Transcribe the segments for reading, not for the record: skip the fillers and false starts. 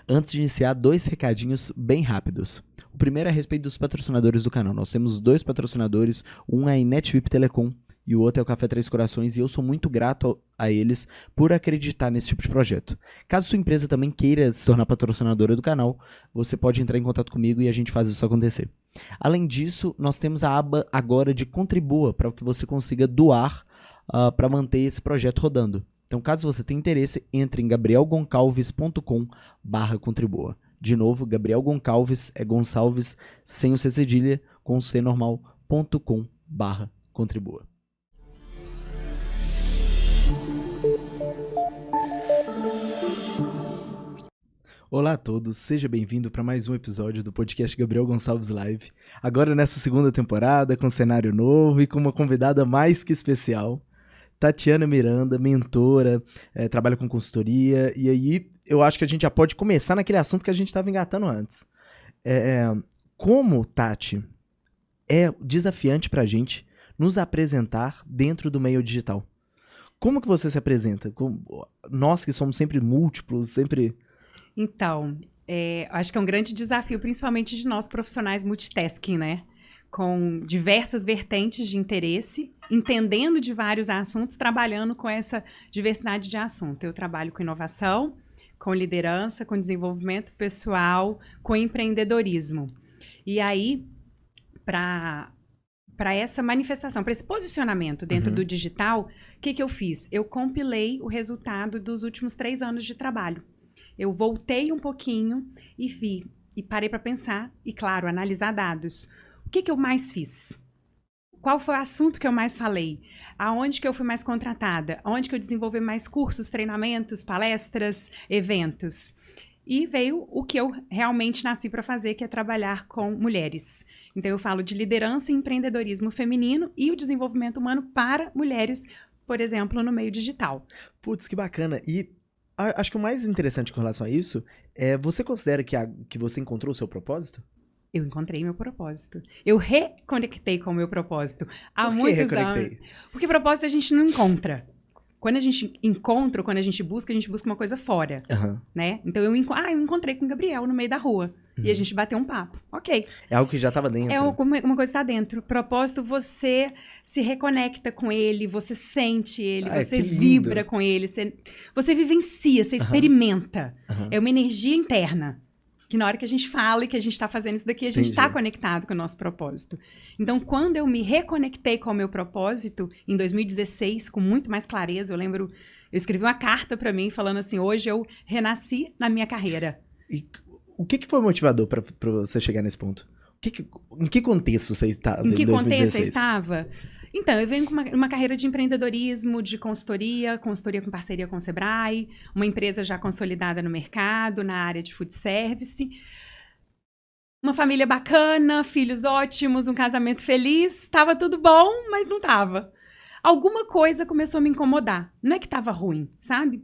Antes de iniciar, 2 recadinhos bem rápidos. O primeiro é a respeito dos patrocinadores do canal. Nós temos 2 patrocinadores, um é a NetVip Telecom e o outro é o Café Três Corações, e eu sou muito grato a eles por acreditar nesse tipo de projeto. Caso sua empresa também queira se tornar patrocinadora do canal, você pode entrar em contato comigo e a gente faz isso acontecer. Além disso, nós temos a aba agora de Contribua, para que você consiga doar para manter esse projeto rodando. Então, caso você tenha interesse, entre em gabrielgoncalves.com/contribua. De novo, Gabriel Goncalves é Gonçalves sem o C cedilha, com o C normal.com/contribua. Olá a todos, seja bem-vindo para mais um episódio do podcast Gabriel Gonçalves Live. Agora nessa segunda temporada, com cenário novo e com uma convidada mais que especial. Tatiana Miranda, mentora, trabalha com consultoria, e aí eu acho que a gente já pode começar naquele assunto que a gente estava engatando antes. Como, Tati, é desafiante para a gente nos apresentar dentro do meio digital? Como que você se apresenta? Nós que somos sempre múltiplos, sempre... Então, acho que é um grande desafio, principalmente de nós profissionais multitasking, né? Com diversas vertentes de interesse, entendendo de vários assuntos, trabalhando com essa diversidade de assunto. Eu trabalho com inovação, com liderança, com desenvolvimento pessoal, com empreendedorismo. E aí, para essa manifestação, para esse posicionamento dentro do digital, o que eu fiz? Eu compilei o resultado dos últimos 3 anos de trabalho. Eu voltei um pouquinho e vi, e parei para pensar, e claro, analisar dados. O que eu mais fiz? Qual foi o assunto que eu mais falei? Aonde que eu fui mais contratada? Aonde que eu desenvolvi mais cursos, treinamentos, palestras, eventos? E veio o que eu realmente nasci para fazer, que é trabalhar com mulheres. Então, eu falo de liderança e empreendedorismo feminino e o desenvolvimento humano para mulheres, por exemplo, no meio digital. Putz, que bacana. E acho que o mais interessante com relação a isso é, você considera que você encontrou o seu propósito? Eu encontrei meu propósito. Eu reconectei com o meu propósito. Há muitos anos. Porque propósito a gente não encontra. Quando a gente encontra, quando a gente busca uma coisa fora, né? Então, eu encontrei com o Gabriel no meio da rua. E a gente bateu um papo. Ok. É algo que já estava dentro. É uma coisa que está dentro. Propósito, você se reconecta com ele, você sente ele, você vibra com ele, você vivencia, você experimenta. É uma energia interna. Que na hora que a gente fala e que a gente está fazendo isso daqui, a gente está conectado com o nosso propósito. Então, quando eu me reconectei com o meu propósito, em 2016, com muito mais clareza, eu lembro, eu escrevi uma carta para mim falando assim, hoje eu renasci na minha carreira. E o que foi motivador para você chegar nesse ponto? Em que contexto você estava em 2016? Em que contexto você estava? Então, eu venho com uma carreira de empreendedorismo, de consultoria com parceria com o Sebrae, uma empresa já consolidada no mercado, na área de food service. Uma família bacana, filhos ótimos, um casamento feliz, estava tudo bom, mas não estava. Alguma coisa começou a me incomodar. Não é que estava ruim, sabe?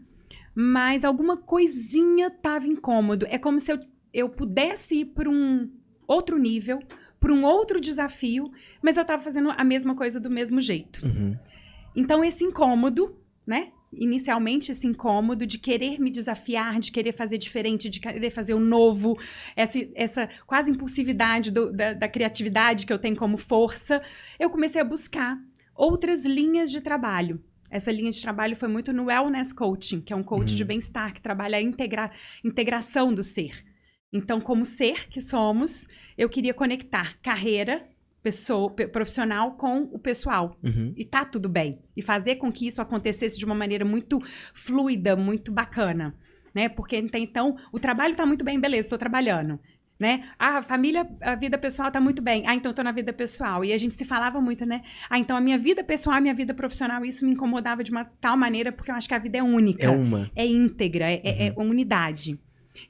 Mas alguma coisinha estava incômodo. É como se eu pudesse ir para um outro nível, para um outro desafio, mas eu estava fazendo a mesma coisa do mesmo jeito. Então, esse incômodo, né? Inicialmente, esse incômodo de querer me desafiar, de querer fazer diferente, de querer fazer o novo, essa quase impulsividade da criatividade que eu tenho como força, eu comecei a buscar outras linhas de trabalho. Essa linha de trabalho foi muito no Wellness Coaching, que é um coach de bem-estar, que trabalha a integração do ser. Então, como ser que somos, eu queria conectar carreira, profissional com o pessoal. E tá tudo bem. E fazer com que isso acontecesse de uma maneira muito fluida, muito bacana. Né? Porque, então, o trabalho tá muito bem, beleza, estou trabalhando. Né? A família, a vida pessoal tá muito bem. Então eu tô na vida pessoal. E a gente se falava muito, né? Então a minha vida pessoal, a minha vida profissional, isso me incomodava de uma tal maneira, porque eu acho que a vida é única. É uma. É íntegra, é unidade.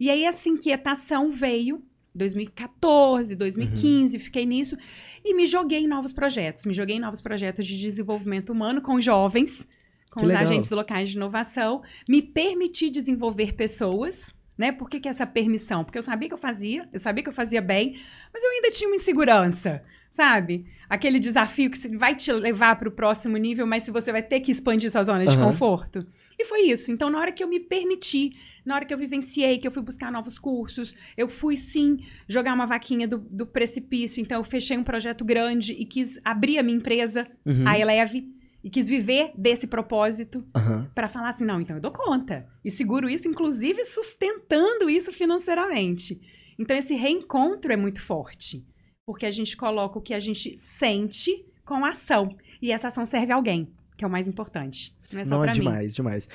E aí essa inquietação veio, 2014, 2015, fiquei nisso, e me joguei em novos projetos. Me joguei em novos projetos de desenvolvimento humano com jovens, com os agentes locais de inovação. Me permiti desenvolver pessoas. Né? Por que essa permissão? Porque eu sabia que eu fazia bem, mas eu ainda tinha uma insegurança, sabe? Aquele desafio que vai te levar para o próximo nível, mas se você vai ter que expandir sua zona de conforto. E foi isso. Então, na hora que eu me permiti, na hora que eu vivenciei, que eu fui buscar novos cursos, eu fui, sim, jogar uma vaquinha do precipício. Então, eu fechei um projeto grande e quis abrir a minha empresa, a Eleve, e quis viver desse propósito para falar assim, não, então eu dou conta. E seguro isso, inclusive, sustentando isso financeiramente. Então, esse reencontro é muito forte. Porque a gente coloca o que a gente sente com a ação. E essa ação serve a alguém, que é o mais importante. Não é só pra mim. Demais.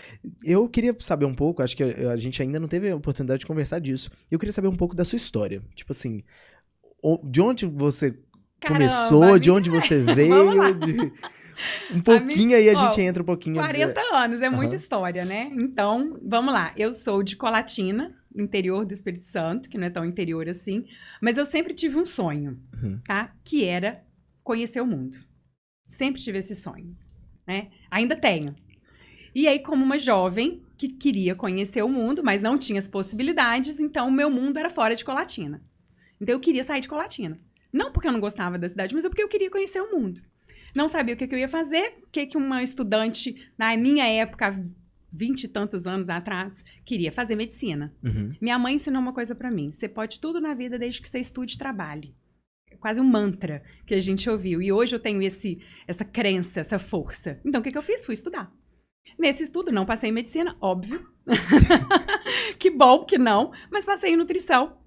Eu queria saber um pouco, acho que a gente ainda não teve a oportunidade de conversar disso. Eu queria saber um pouco da sua história. Tipo assim, de onde você começou, de onde você veio... Um pouquinho aí a gente entra um pouquinho... 40 anos, é muita história, né? Então, vamos lá. Eu sou de Colatina, no interior do Espírito Santo, que não é tão interior assim, mas eu sempre tive um sonho, tá? Que era conhecer o mundo. Sempre tive esse sonho, né? Ainda tenho. E aí, como uma jovem que queria conhecer o mundo, mas não tinha as possibilidades, então o meu mundo era fora de Colatina. Então eu queria sair de Colatina. Não porque eu não gostava da cidade, mas porque eu queria conhecer o mundo. Não sabia o que eu ia fazer, o que uma estudante, na minha época, 20 e tantos anos atrás, queria fazer medicina. Minha mãe ensinou uma coisa pra mim: você pode tudo na vida desde que você estude e trabalhe. É quase um mantra que a gente ouviu. E hoje eu tenho essa crença, essa força. Então, o que eu fiz? Fui estudar. Nesse estudo, não passei em medicina, óbvio. Que bom que não, mas passei em nutrição.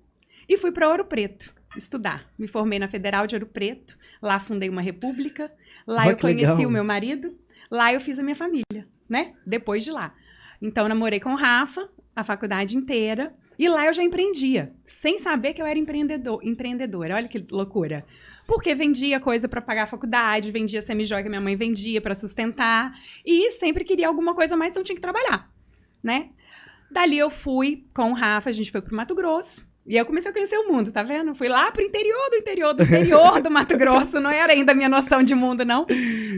E fui para Ouro Preto estudar. Me formei na Federal de Ouro Preto. Lá fundei uma república. Lá eu conheci o meu marido. Lá eu fiz a minha família, né? Depois de lá. Então, namorei com o Rafa a faculdade inteira. E lá eu já empreendia, sem saber que eu era empreendedora. Olha que loucura. Porque vendia coisa para pagar a faculdade, vendia semijoia que minha mãe vendia para sustentar. E sempre queria alguma coisa a mais, então tinha que trabalhar, né? Dali eu fui com o Rafa, a gente foi pro Mato Grosso. E aí eu comecei a conhecer o mundo, tá vendo? Fui lá pro interior do Mato Grosso. Não era ainda a minha noção de mundo, não.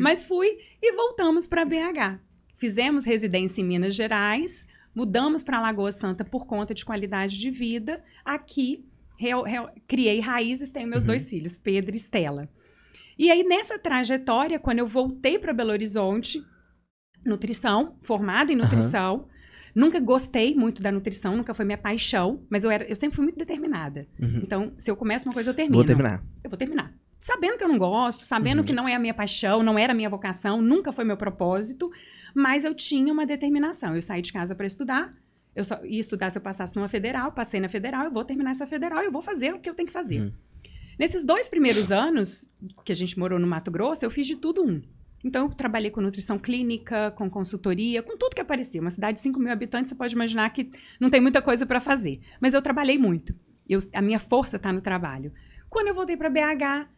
Mas fui e voltamos para BH. Fizemos residência em Minas Gerais, mudamos para Lagoa Santa por conta de qualidade de vida. Aqui, criei raízes, tenho meus 2 filhos, Pedro e Estela. E aí, nessa trajetória, quando eu voltei para Belo Horizonte, nutrição, formada em nutrição, nunca gostei muito da nutrição, nunca foi minha paixão, mas eu sempre fui muito determinada. Então, se eu começo uma coisa, eu termino. Eu vou terminar. Sabendo que eu não gosto, sabendo que não é a minha paixão, não era a minha vocação, nunca foi meu propósito, mas eu tinha uma determinação. Eu saí de casa para estudar, eu só ia estudar se eu passasse numa federal, passei na federal, eu vou terminar essa federal, eu vou fazer o que eu tenho que fazer. Nesses 2 primeiros anos que a gente morou no Mato Grosso, eu fiz de tudo Então, eu trabalhei com nutrição clínica, com consultoria, com tudo que aparecia. Uma cidade de 5 mil habitantes, você pode imaginar que não tem muita coisa para fazer. Mas eu trabalhei muito. A minha força está no trabalho. Quando eu voltei para BH,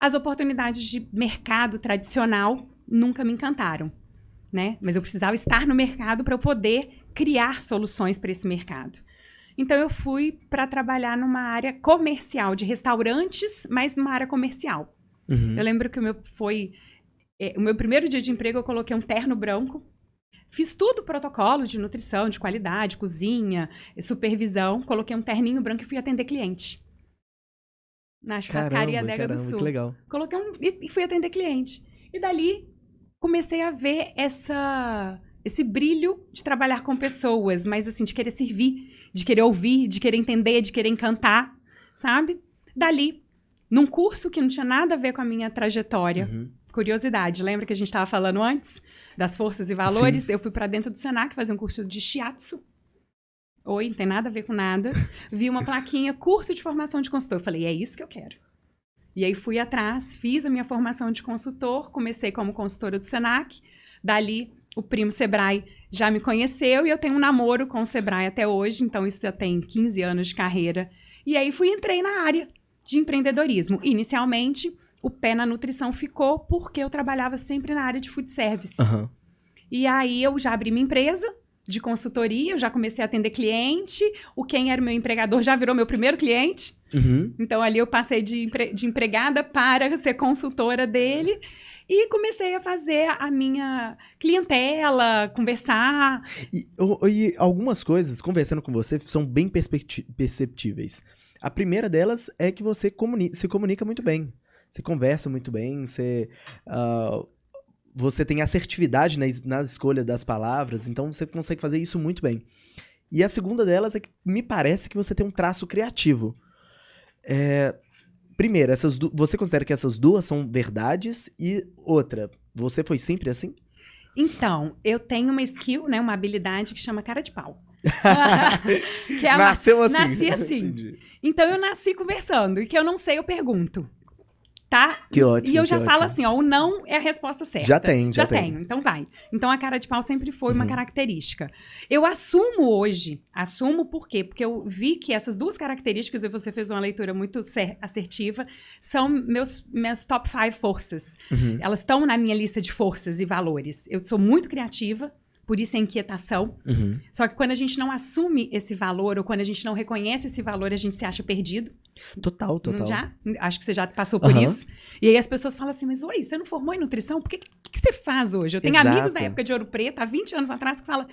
as oportunidades de mercado tradicional nunca me encantaram, né? Mas eu precisava estar no mercado para eu poder criar soluções para esse mercado. Então, eu fui para trabalhar numa área comercial, de restaurantes, mas numa área comercial. Eu lembro que o meu primeiro dia de emprego, eu coloquei um terno branco, fiz tudo protocolo de nutrição, de qualidade, cozinha, supervisão, coloquei um terninho branco e fui atender cliente. Na churrascaria Adega do Sul. Que legal. Coloquei e fui atender cliente. E dali, comecei a ver esse brilho de trabalhar com pessoas, mas assim, de querer servir, de querer ouvir, de querer entender, de querer encantar, sabe? Dali, num curso que não tinha nada a ver com a minha trajetória, curiosidade, lembra que a gente estava falando antes das forças e valores? Sim. Eu fui para dentro do Senac fazer um curso de shiatsu. Oi, não tem nada a ver com nada. Vi uma plaquinha, curso de formação de consultor. Eu falei, é isso que eu quero. E aí fui atrás, fiz a minha formação de consultor, comecei como consultora do Senac. Dali, o primo Sebrae já me conheceu e eu tenho um namoro com o Sebrae até hoje, então isso já tem 15 anos de carreira. E aí entrei na área de empreendedorismo. Inicialmente, o pé na nutrição ficou porque eu trabalhava sempre na área de food service. E aí eu já abri minha empresa de consultoria, eu já comecei a atender cliente, quem era meu empregador já virou meu primeiro cliente. Então ali eu passei de empregada para ser consultora dele e comecei a fazer a minha clientela, conversar. E algumas coisas, conversando com você, são bem perceptíveis. A primeira delas é que você se comunica muito bem. Você conversa muito bem, você tem assertividade na escolha das palavras, então você consegue fazer isso muito bem. E a segunda delas é que me parece que você tem um traço criativo. Primeiro, você considera que essas duas são verdades? E outra, você foi sempre assim? Então, eu tenho uma skill, né, uma habilidade que chama cara de pau. Nasceu assim. Nasci assim. Entendi. Então, eu nasci conversando. E que eu não sei, eu pergunto. Tá? Que ótimo. E eu já que falo ótimo. assim, ó, o não é a resposta certa. Já tenho. tenho, então vai. Então a cara de pau sempre foi uma característica. Eu assumo hoje, por quê? Porque eu vi que essas duas características, e você fez uma leitura muito assertiva, são meus top 5 forças. Elas estão na minha lista de forças e valores. Eu sou muito criativa, por isso a inquietação. Só que quando a gente não assume esse valor, ou quando a gente não reconhece esse valor, a gente se acha perdido. Total. Já? Acho que você já passou por isso. E aí as pessoas falam assim, mas oi, você não formou em nutrição? Por que você faz hoje? Eu tenho amigos da época de Ouro Preto, há 20 anos atrás, que falam,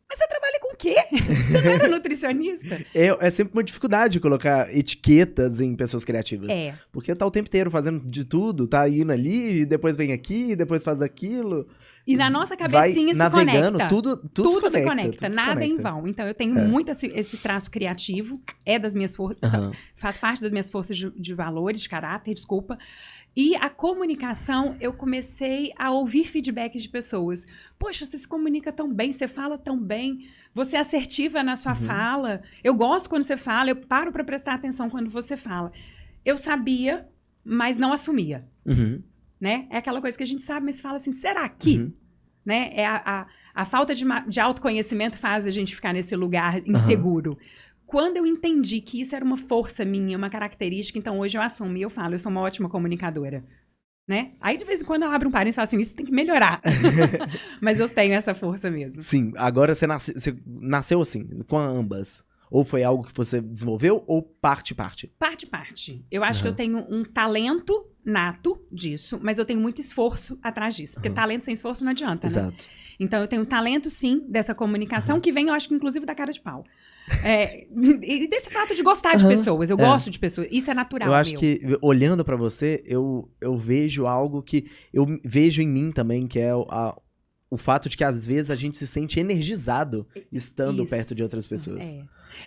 mas você trabalha com o quê? Você não era nutricionista? É sempre uma dificuldade colocar etiquetas em pessoas criativas. Porque tá o tempo inteiro fazendo de tudo, tá indo ali, e depois vem aqui, e depois faz aquilo. E na nossa cabecinha se navegando, conecta. tudo se conecta. Nada em vão. Então, eu tenho muito esse traço criativo. É das minhas forças. Faz parte das minhas forças de valores, de caráter, desculpa. E a comunicação, eu comecei a ouvir feedbacks de pessoas. Poxa, você se comunica tão bem, você fala tão bem, você é assertiva na sua fala. Eu gosto quando você fala, eu paro para prestar atenção quando você fala. Eu sabia, mas não assumia. Né? É aquela coisa que a gente sabe, mas fala assim, será que? Né? A falta de autoconhecimento faz a gente ficar nesse lugar inseguro. Quando eu entendi que isso era uma força minha, uma característica, então hoje eu assumo e eu falo, eu sou uma ótima comunicadora. Né? Aí de vez em quando eu abro um parênteses e falo assim, isso tem que melhorar. Mas eu tenho essa força mesmo. Sim, agora você nasceu assim, com ambas. Ou foi algo que você desenvolveu ou parte? Parte. Eu acho que eu tenho um talento nato disso, mas eu tenho muito esforço atrás disso. Porque talento sem esforço não adianta, né? Exato. Então eu tenho um talento, sim, dessa comunicação, que vem, eu acho que inclusive da cara de pau. E desse fato de gostar de pessoas. Eu gosto de pessoas. Isso é natural. Eu acho que, olhando pra você, eu vejo algo que eu vejo em mim também, que é o fato de que às vezes a gente se sente energizado estando perto de outras pessoas.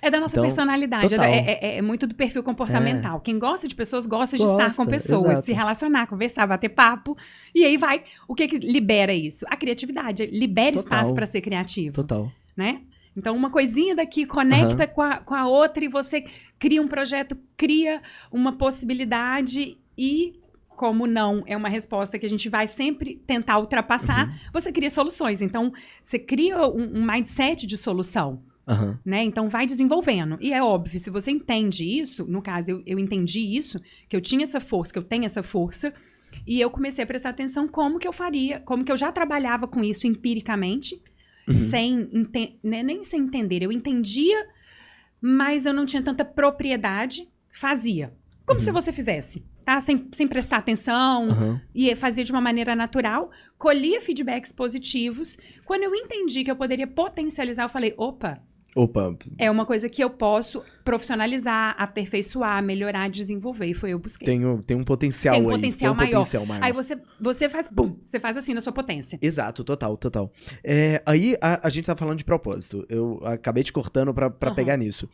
É da nossa personalidade, é muito do perfil comportamental. Quem gosta de pessoas gosta de estar com pessoas, se relacionar, conversar, bater papo. E aí vai, o que libera isso? A criatividade, libera espaço para ser criativo. Total. Né? Então, uma coisinha daqui conecta com a outra e você cria um projeto, cria uma possibilidade e, como não é uma resposta que a gente vai sempre tentar ultrapassar, você cria soluções. Então, você cria um mindset de solução. Né? Então, vai desenvolvendo. E é óbvio, se você entende isso, no caso, eu entendi isso, que eu tinha essa força, que eu tenho essa força, e eu comecei a prestar atenção como que eu faria, como que eu já trabalhava com isso empiricamente, nem sem entender. Eu entendia, mas eu não tinha tanta propriedade, fazia. Como se você fizesse, tá? Sem prestar atenção, e fazia de uma maneira natural, colhia feedbacks positivos. Quando eu entendi que eu poderia potencializar, eu falei, opa, é uma coisa que eu posso profissionalizar, aperfeiçoar, melhorar, desenvolver. E foi eu busquei. Tem um potencial aí. Tem um potencial maior. Aí você faz, você faz assim na sua potência. Exato, total. Aí a gente tá falando de propósito. Eu acabei te cortando pra pegar nisso.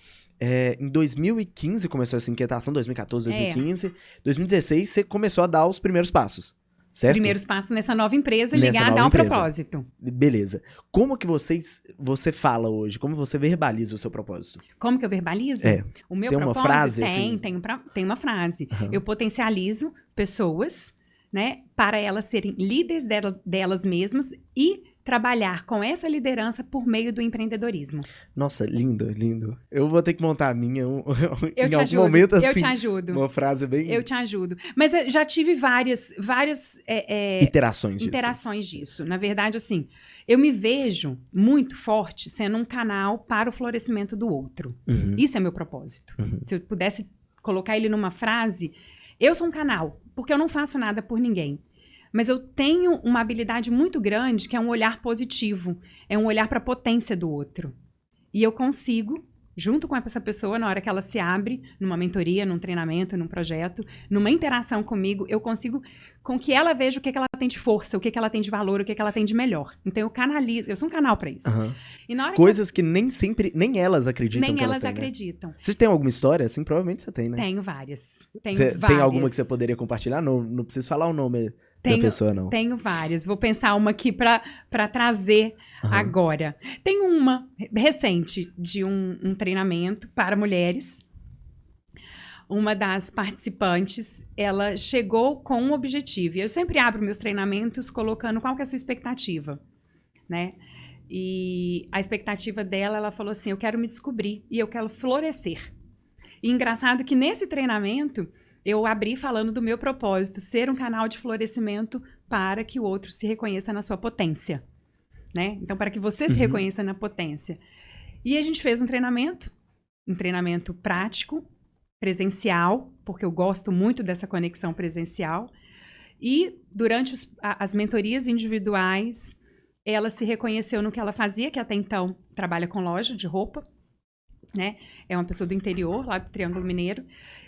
Em 2015 começou essa inquietação, 2014, 2015. 2016 você começou a dar os primeiros passos. Certo? Primeiros passos nessa nova empresa ligada a um propósito. Beleza. Como que você fala hoje? Como você verbaliza o seu propósito? Como que eu verbalizo? O meu tem propósito? Uma frase, assim? Tem uma frase. Eu potencializo pessoas, né, para elas serem líderes delas mesmas e trabalhar com essa liderança por meio do empreendedorismo. Nossa, lindo. Eu vou ter que montar a minha em algum momento assim. Eu te ajudo. Uma frase bem... Eu te ajudo. Mas eu já tive várias iterações disso. Na verdade, assim, eu me vejo muito forte sendo um canal para o florescimento do outro. Isso é meu propósito. Se eu pudesse colocar ele numa frase, eu sou um canal, porque eu não faço nada por ninguém. Mas eu tenho uma habilidade muito grande, que é um olhar positivo. É um olhar para a potência do outro. E eu consigo junto com essa pessoa, na hora que ela se abre, numa mentoria, num treinamento, num projeto, numa interação comigo, eu consigo com que ela veja o que ela tem de força, o que ela tem de valor, o que ela tem de melhor. Então eu canalizo, eu sou um canal para isso. Aham. E na hora Coisas que nem sempre, nem elas acreditam nem que elas elas têm, né? acreditam. Você tem alguma história assim? Provavelmente você tem, né? Tenho várias. Tenho Você várias. tem alguma que você poderia compartilhar? Não precisa falar o nome da pessoa, não. Tenho várias. Vou pensar uma aqui para trazer agora. Tem uma recente de um treinamento para mulheres. Uma das participantes, ela chegou com um objetivo. Eu sempre abro meus treinamentos colocando qual que é a sua expectativa, né? E a expectativa dela, ela falou assim, eu quero me descobrir e eu quero florescer. E engraçado que nesse treinamento, eu abri falando do meu propósito, ser um canal de florescimento para que o outro se reconheça na sua potência, né? Então, para que você se reconheça na potência. E a gente fez um treinamento prático, presencial, porque eu gosto muito dessa conexão presencial. E durante as mentorias individuais, ela se reconheceu no que ela fazia, que até então trabalha com loja de roupa, né? É uma pessoa do interior, lá do Triângulo Mineiro.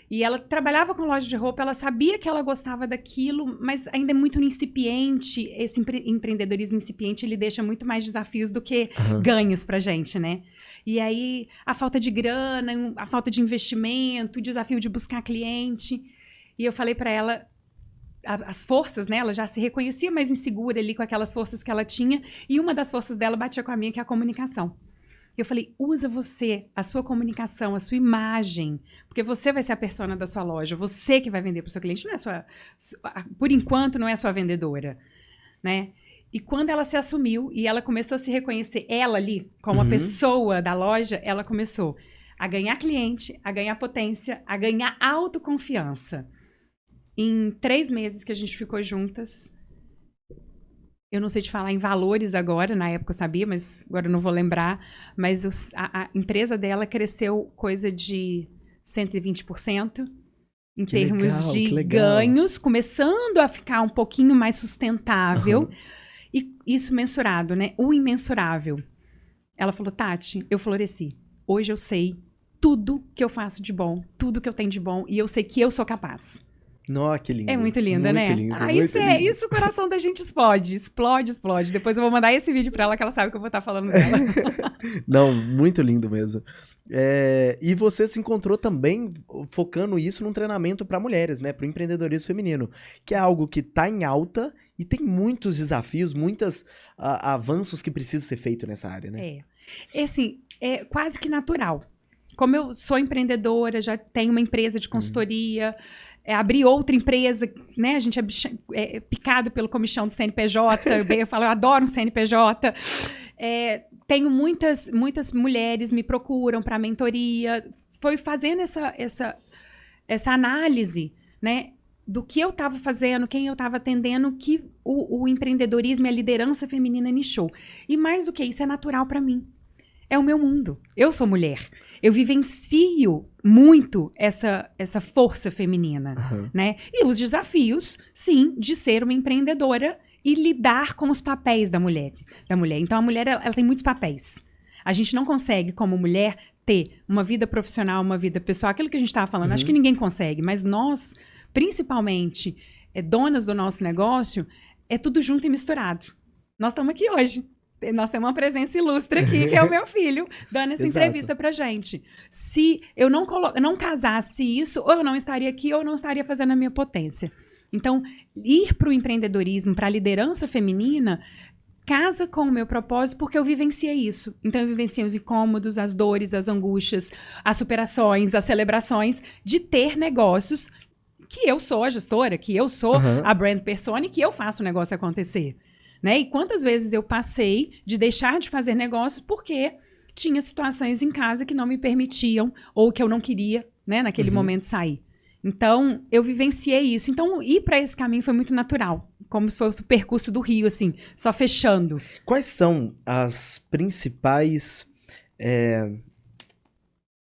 E ela trabalhava com loja de roupa, ela sabia que ela gostava daquilo, mas ainda é muito incipiente. Esse empreendedorismo incipiente, ele deixa muito mais desafios do que ganhos pra gente, né? E aí, a falta de grana, a falta de investimento, o desafio de buscar cliente. E eu falei pra ela, as forças, né? Ela já se reconhecia mais insegura ali com aquelas forças que ela tinha. E uma das forças dela batia com a minha, que é a comunicação. Eu falei, usa você, a sua comunicação, a sua imagem, porque você vai ser a persona da sua loja, você que vai vender para o seu cliente, não é por enquanto não é a sua vendedora, né? E quando ela se assumiu e ela começou a se reconhecer, ela ali, como a pessoa da loja, ela começou a ganhar cliente, a ganhar potência, a ganhar autoconfiança. Em 3 meses que a gente ficou juntas, eu não sei te falar em valores agora, na época eu sabia, mas agora eu não vou lembrar. Mas a empresa dela cresceu coisa de 120% em termos de ganhos, começando a ficar um pouquinho mais sustentável. E isso mensurado, né? O imensurável. Ela falou, Tati, eu floresci. Hoje eu sei tudo que eu faço de bom, tudo que eu tenho de bom, e eu sei que eu sou capaz. Nossa, que lindo. É muito linda, né? Lindo, Isso o coração da gente explode. Explode. Depois eu vou mandar esse vídeo pra ela, que ela sabe que eu vou estar falando dela. Não, muito lindo mesmo. E você se encontrou também focando isso num treinamento para mulheres, né? Para o empreendedorismo feminino, que é algo que tá em alta e tem muitos desafios, muitos avanços que precisam ser feitos nessa área, né? Assim, é quase que natural. Como eu sou empreendedora, já tenho uma empresa de consultoria, abri outra empresa, né? A gente é picado pelo comichão do CNPJ. Eu falo, eu adoro um CNPJ. Tenho muitas mulheres me procuram para mentoria. Foi fazendo essa análise, né? Do que eu estava fazendo, quem eu estava atendendo, que o empreendedorismo e a liderança feminina nichou. E mais do que isso, é natural para mim. É o meu mundo. Eu sou mulher. Eu vivencio muito essa força feminina, né? E os desafios, sim, de ser uma empreendedora e lidar com os papéis da mulher. Então, a mulher, ela tem muitos papéis. A gente não consegue, como mulher, ter uma vida profissional, uma vida pessoal. Aquilo que a gente estava falando, acho que ninguém consegue. Mas nós, principalmente, donas do nosso negócio, é tudo junto e misturado. Nós estamos aqui hoje. Nós temos uma presença ilustre aqui, que é o meu filho, dando essa entrevista pra gente. Se eu não casasse isso, ou eu não estaria aqui, ou eu não estaria fazendo a minha potência. Então, ir para o empreendedorismo, para a liderança feminina, casa com o meu propósito, porque eu vivenciei isso. Então, eu vivenciei os incômodos, as dores, as angústias, as superações, as celebrações de ter negócios que eu sou a gestora, que eu sou a brand persona e que eu faço o negócio acontecer. Né? E quantas vezes eu passei de deixar de fazer negócios porque tinha situações em casa que não me permitiam ou que eu não queria, né, naquele momento sair. Então, eu vivenciei isso. Então, ir para esse caminho foi muito natural, como se fosse o percurso do rio, assim, só fechando. Quais são as principais...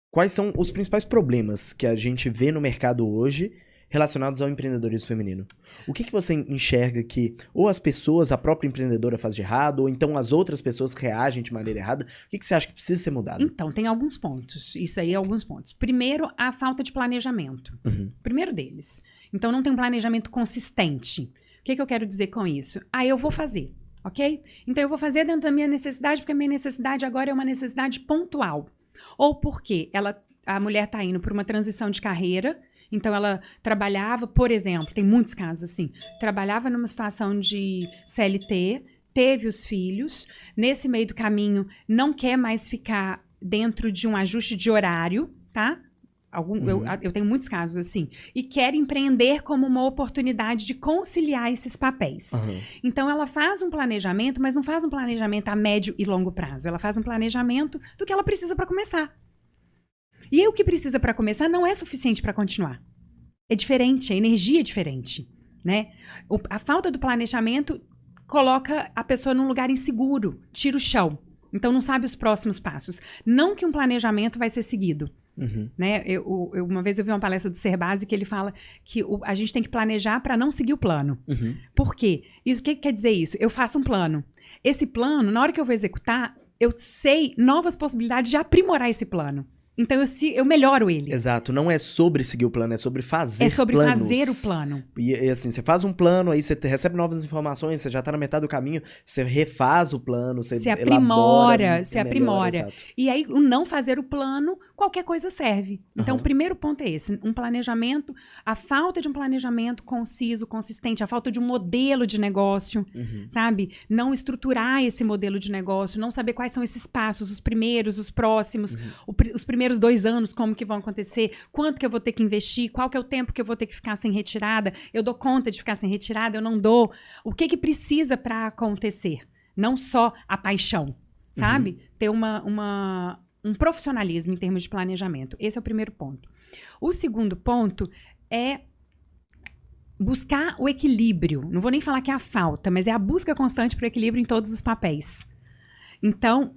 Quais são os principais problemas que a gente vê no mercado hoje relacionados ao empreendedorismo feminino. O que você enxerga que ou as pessoas, a própria empreendedora faz de errado, ou então as outras pessoas reagem de maneira errada? O que você acha que precisa ser mudado? Então, tem alguns pontos. Isso aí é alguns pontos. Primeiro, a falta de planejamento. Primeiro deles. Então, não tem um planejamento consistente. O que eu quero dizer com isso? Eu vou fazer, ok? Então, eu vou fazer dentro da minha necessidade, porque a minha necessidade agora é uma necessidade pontual. Ou porque a mulher está indo por uma transição de carreira. Então, ela trabalhava, por exemplo, tem muitos casos assim, trabalhava numa situação de CLT, teve os filhos, nesse meio do caminho não quer mais ficar dentro de um ajuste de horário, tá? Eu tenho muitos casos assim. E quer empreender como uma oportunidade de conciliar esses papéis. Então, ela faz um planejamento, mas não faz um planejamento a médio e longo prazo. Ela faz um planejamento do que ela precisa para começar. E aí, o que precisa para começar não é suficiente para continuar. É diferente, a energia é diferente, né? A falta do planejamento coloca a pessoa num lugar inseguro, tira o chão. Então, não sabe os próximos passos. Não que um planejamento vai ser seguido. Né? Uma vez eu vi uma palestra do Serbasi que ele fala que a gente tem que planejar para não seguir o plano. Por quê? O que quer dizer isso? Eu faço um plano. Esse plano, na hora que eu vou executar, eu sei novas possibilidades de aprimorar esse plano. Então, eu melhoro ele. Exato. Não é sobre seguir o plano, é sobre fazer planos. É sobre fazer o plano. E assim, você faz um plano, aí você recebe novas informações, você já tá na metade do caminho, você refaz o plano, você aprimora, elabora. E aí, o não fazer o plano, qualquer coisa serve. Então, o primeiro ponto é esse. Um planejamento, a falta de um planejamento conciso, consistente, a falta de um modelo de negócio, sabe? Não estruturar esse modelo de negócio, não saber quais são esses passos, os primeiros, os próximos, os primeiros 2 anos, como que vão acontecer, quanto que eu vou ter que investir, qual que é o tempo que eu vou ter que ficar sem retirada, eu dou conta de ficar sem retirada, eu não dou. O que precisa para acontecer? Não só a paixão, sabe? Ter um profissionalismo em termos de planejamento. Esse é o primeiro ponto. O segundo ponto é buscar o equilíbrio. Não vou nem falar que é a falta, mas é a busca constante para o equilíbrio em todos os papéis. Então,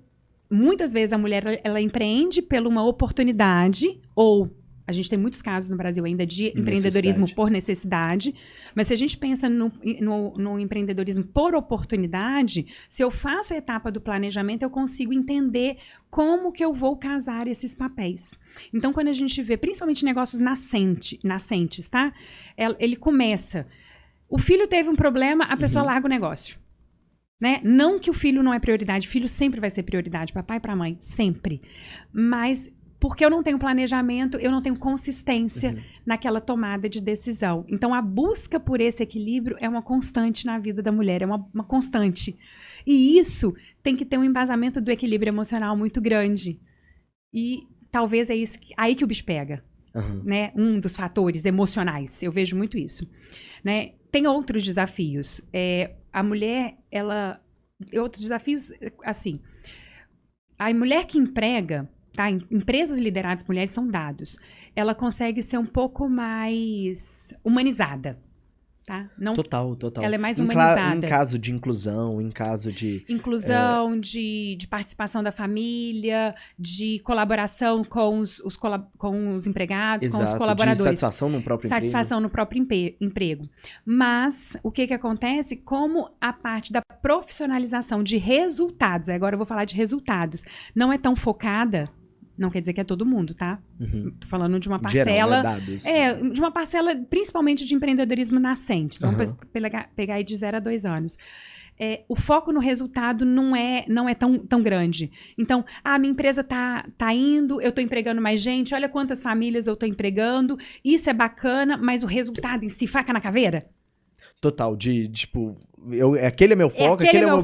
muitas vezes a mulher ela empreende por uma oportunidade, ou a gente tem muitos casos no Brasil ainda de empreendedorismo por necessidade, mas se a gente pensa no empreendedorismo por oportunidade, se eu faço a etapa do planejamento, eu consigo entender como que eu vou casar esses papéis. Então, quando a gente vê, principalmente negócios nascentes, tá? Ele começa, o filho teve um problema, a pessoa larga o negócio. Né? Não que o filho não é prioridade, o filho sempre vai ser prioridade, papai e para mãe, sempre. Mas porque eu não tenho planejamento, eu não tenho consistência naquela tomada de decisão. Então, a busca por esse equilíbrio é uma constante na vida da mulher, é uma constante. E isso tem que ter um embasamento do equilíbrio emocional muito grande. E talvez é isso aí que o bicho pega. Né? Um dos fatores emocionais, eu vejo muito isso. Né? Tem outros desafios. A mulher, outros desafios, assim, a mulher que emprega, tá? Empresas lideradas por mulheres são dados. Ela consegue ser um pouco mais humanizada. Tá? Não, total. Ela é mais humanizada. Em caso de inclusão, em caso de... Inclusão, de participação da família, de colaboração com os empregados, com os colaboradores. De satisfação no próprio emprego. Satisfação no próprio emprego. Mas, o que acontece? Como a parte da profissionalização de resultados, agora eu vou falar de resultados, não é tão focada... Não quer dizer que é todo mundo, tá? Tô falando de uma parcela... Geral, né? Dados. De uma parcela, principalmente de empreendedorismo nascente. Vamos pegar aí de 0 a 2 anos. O foco no resultado não é tão grande. Então, minha empresa tá indo, eu tô empregando mais gente, olha quantas famílias eu tô empregando, isso é bacana, mas o resultado em si, faca na caveira? Total, tipo... aquele é meu foco, aquele é meu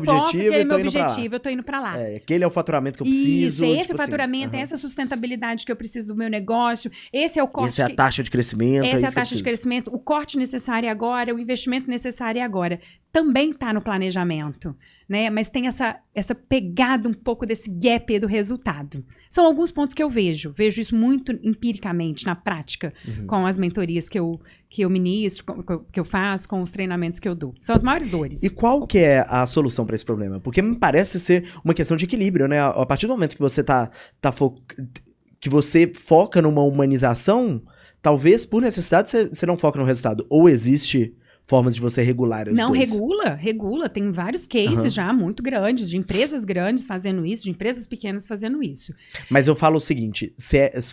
objetivo, eu tô indo pra lá. Aquele é o faturamento que eu preciso. Isso, esse faturamento, essa sustentabilidade que eu preciso do meu negócio, esse é o corte. Essa é a taxa de crescimento. Essa é a taxa de crescimento, o corte necessário agora, o investimento necessário agora. Também está no planejamento, né? Mas tem essa pegada um pouco desse gap do resultado. São alguns pontos que eu vejo isso muito empiricamente, na prática, com as mentorias que eu ministro, que eu faço, com os treinamentos que eu dou. São as maiores dores. E qual que é a solução para esse problema? Porque me parece ser uma questão de equilíbrio, né? A partir do momento que você que você foca numa humanização, talvez por necessidade você não foca no resultado. Ou existe formas de você regular os Não, dois? regula. Tem vários cases já muito grandes, de empresas grandes fazendo isso, de empresas pequenas fazendo isso. Mas eu falo o seguinte,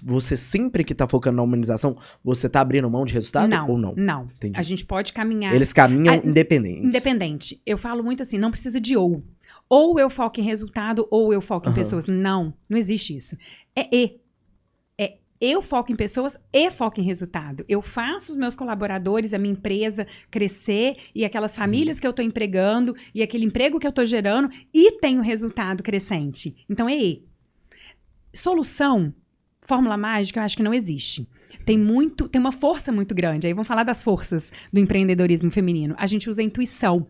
você sempre que tá focando na humanização, você tá abrindo mão de resultado ou não? Não. Entendi. A gente pode caminhar... Eles caminham independentes. Independente. Eu falo muito assim, não precisa de ou. Ou eu foco em resultado, ou eu foco em pessoas. Não existe isso. Eu foco em pessoas e foco em resultado. Eu faço os meus colaboradores, a minha empresa crescer e aquelas famílias que eu estou empregando e aquele emprego que eu estou gerando e tenho resultado crescente. Então, é E. Solução, fórmula mágica, eu acho que não existe. Tem uma força muito grande. Aí vamos falar das forças do empreendedorismo feminino. A gente usa a intuição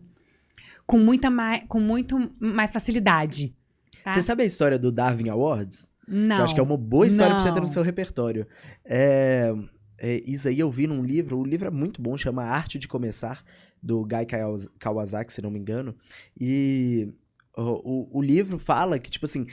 com muito mais facilidade. Tá? Você sabe a história do Darwin Awards? Não. Que eu acho que é uma boa história pra você ter no seu repertório. Isso aí eu vi num livro, o livro é muito bom, chama Arte de Começar, do Guy Kawasaki, se não me engano. E o livro fala que, tipo assim,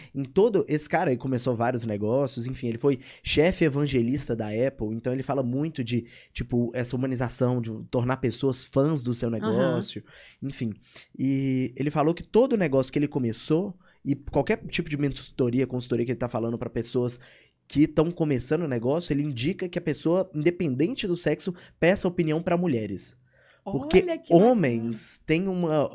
esse cara aí começou vários negócios, enfim, ele foi chefe evangelista da Apple, então ele fala muito de, tipo, essa humanização, de tornar pessoas fãs do seu negócio, enfim. E ele falou que todo negócio que ele começou, e qualquer tipo de mentoria, consultoria que ele tá falando para pessoas que estão começando o negócio, ele indica que a pessoa, independente do sexo, peça opinião para mulheres. Porque homens têm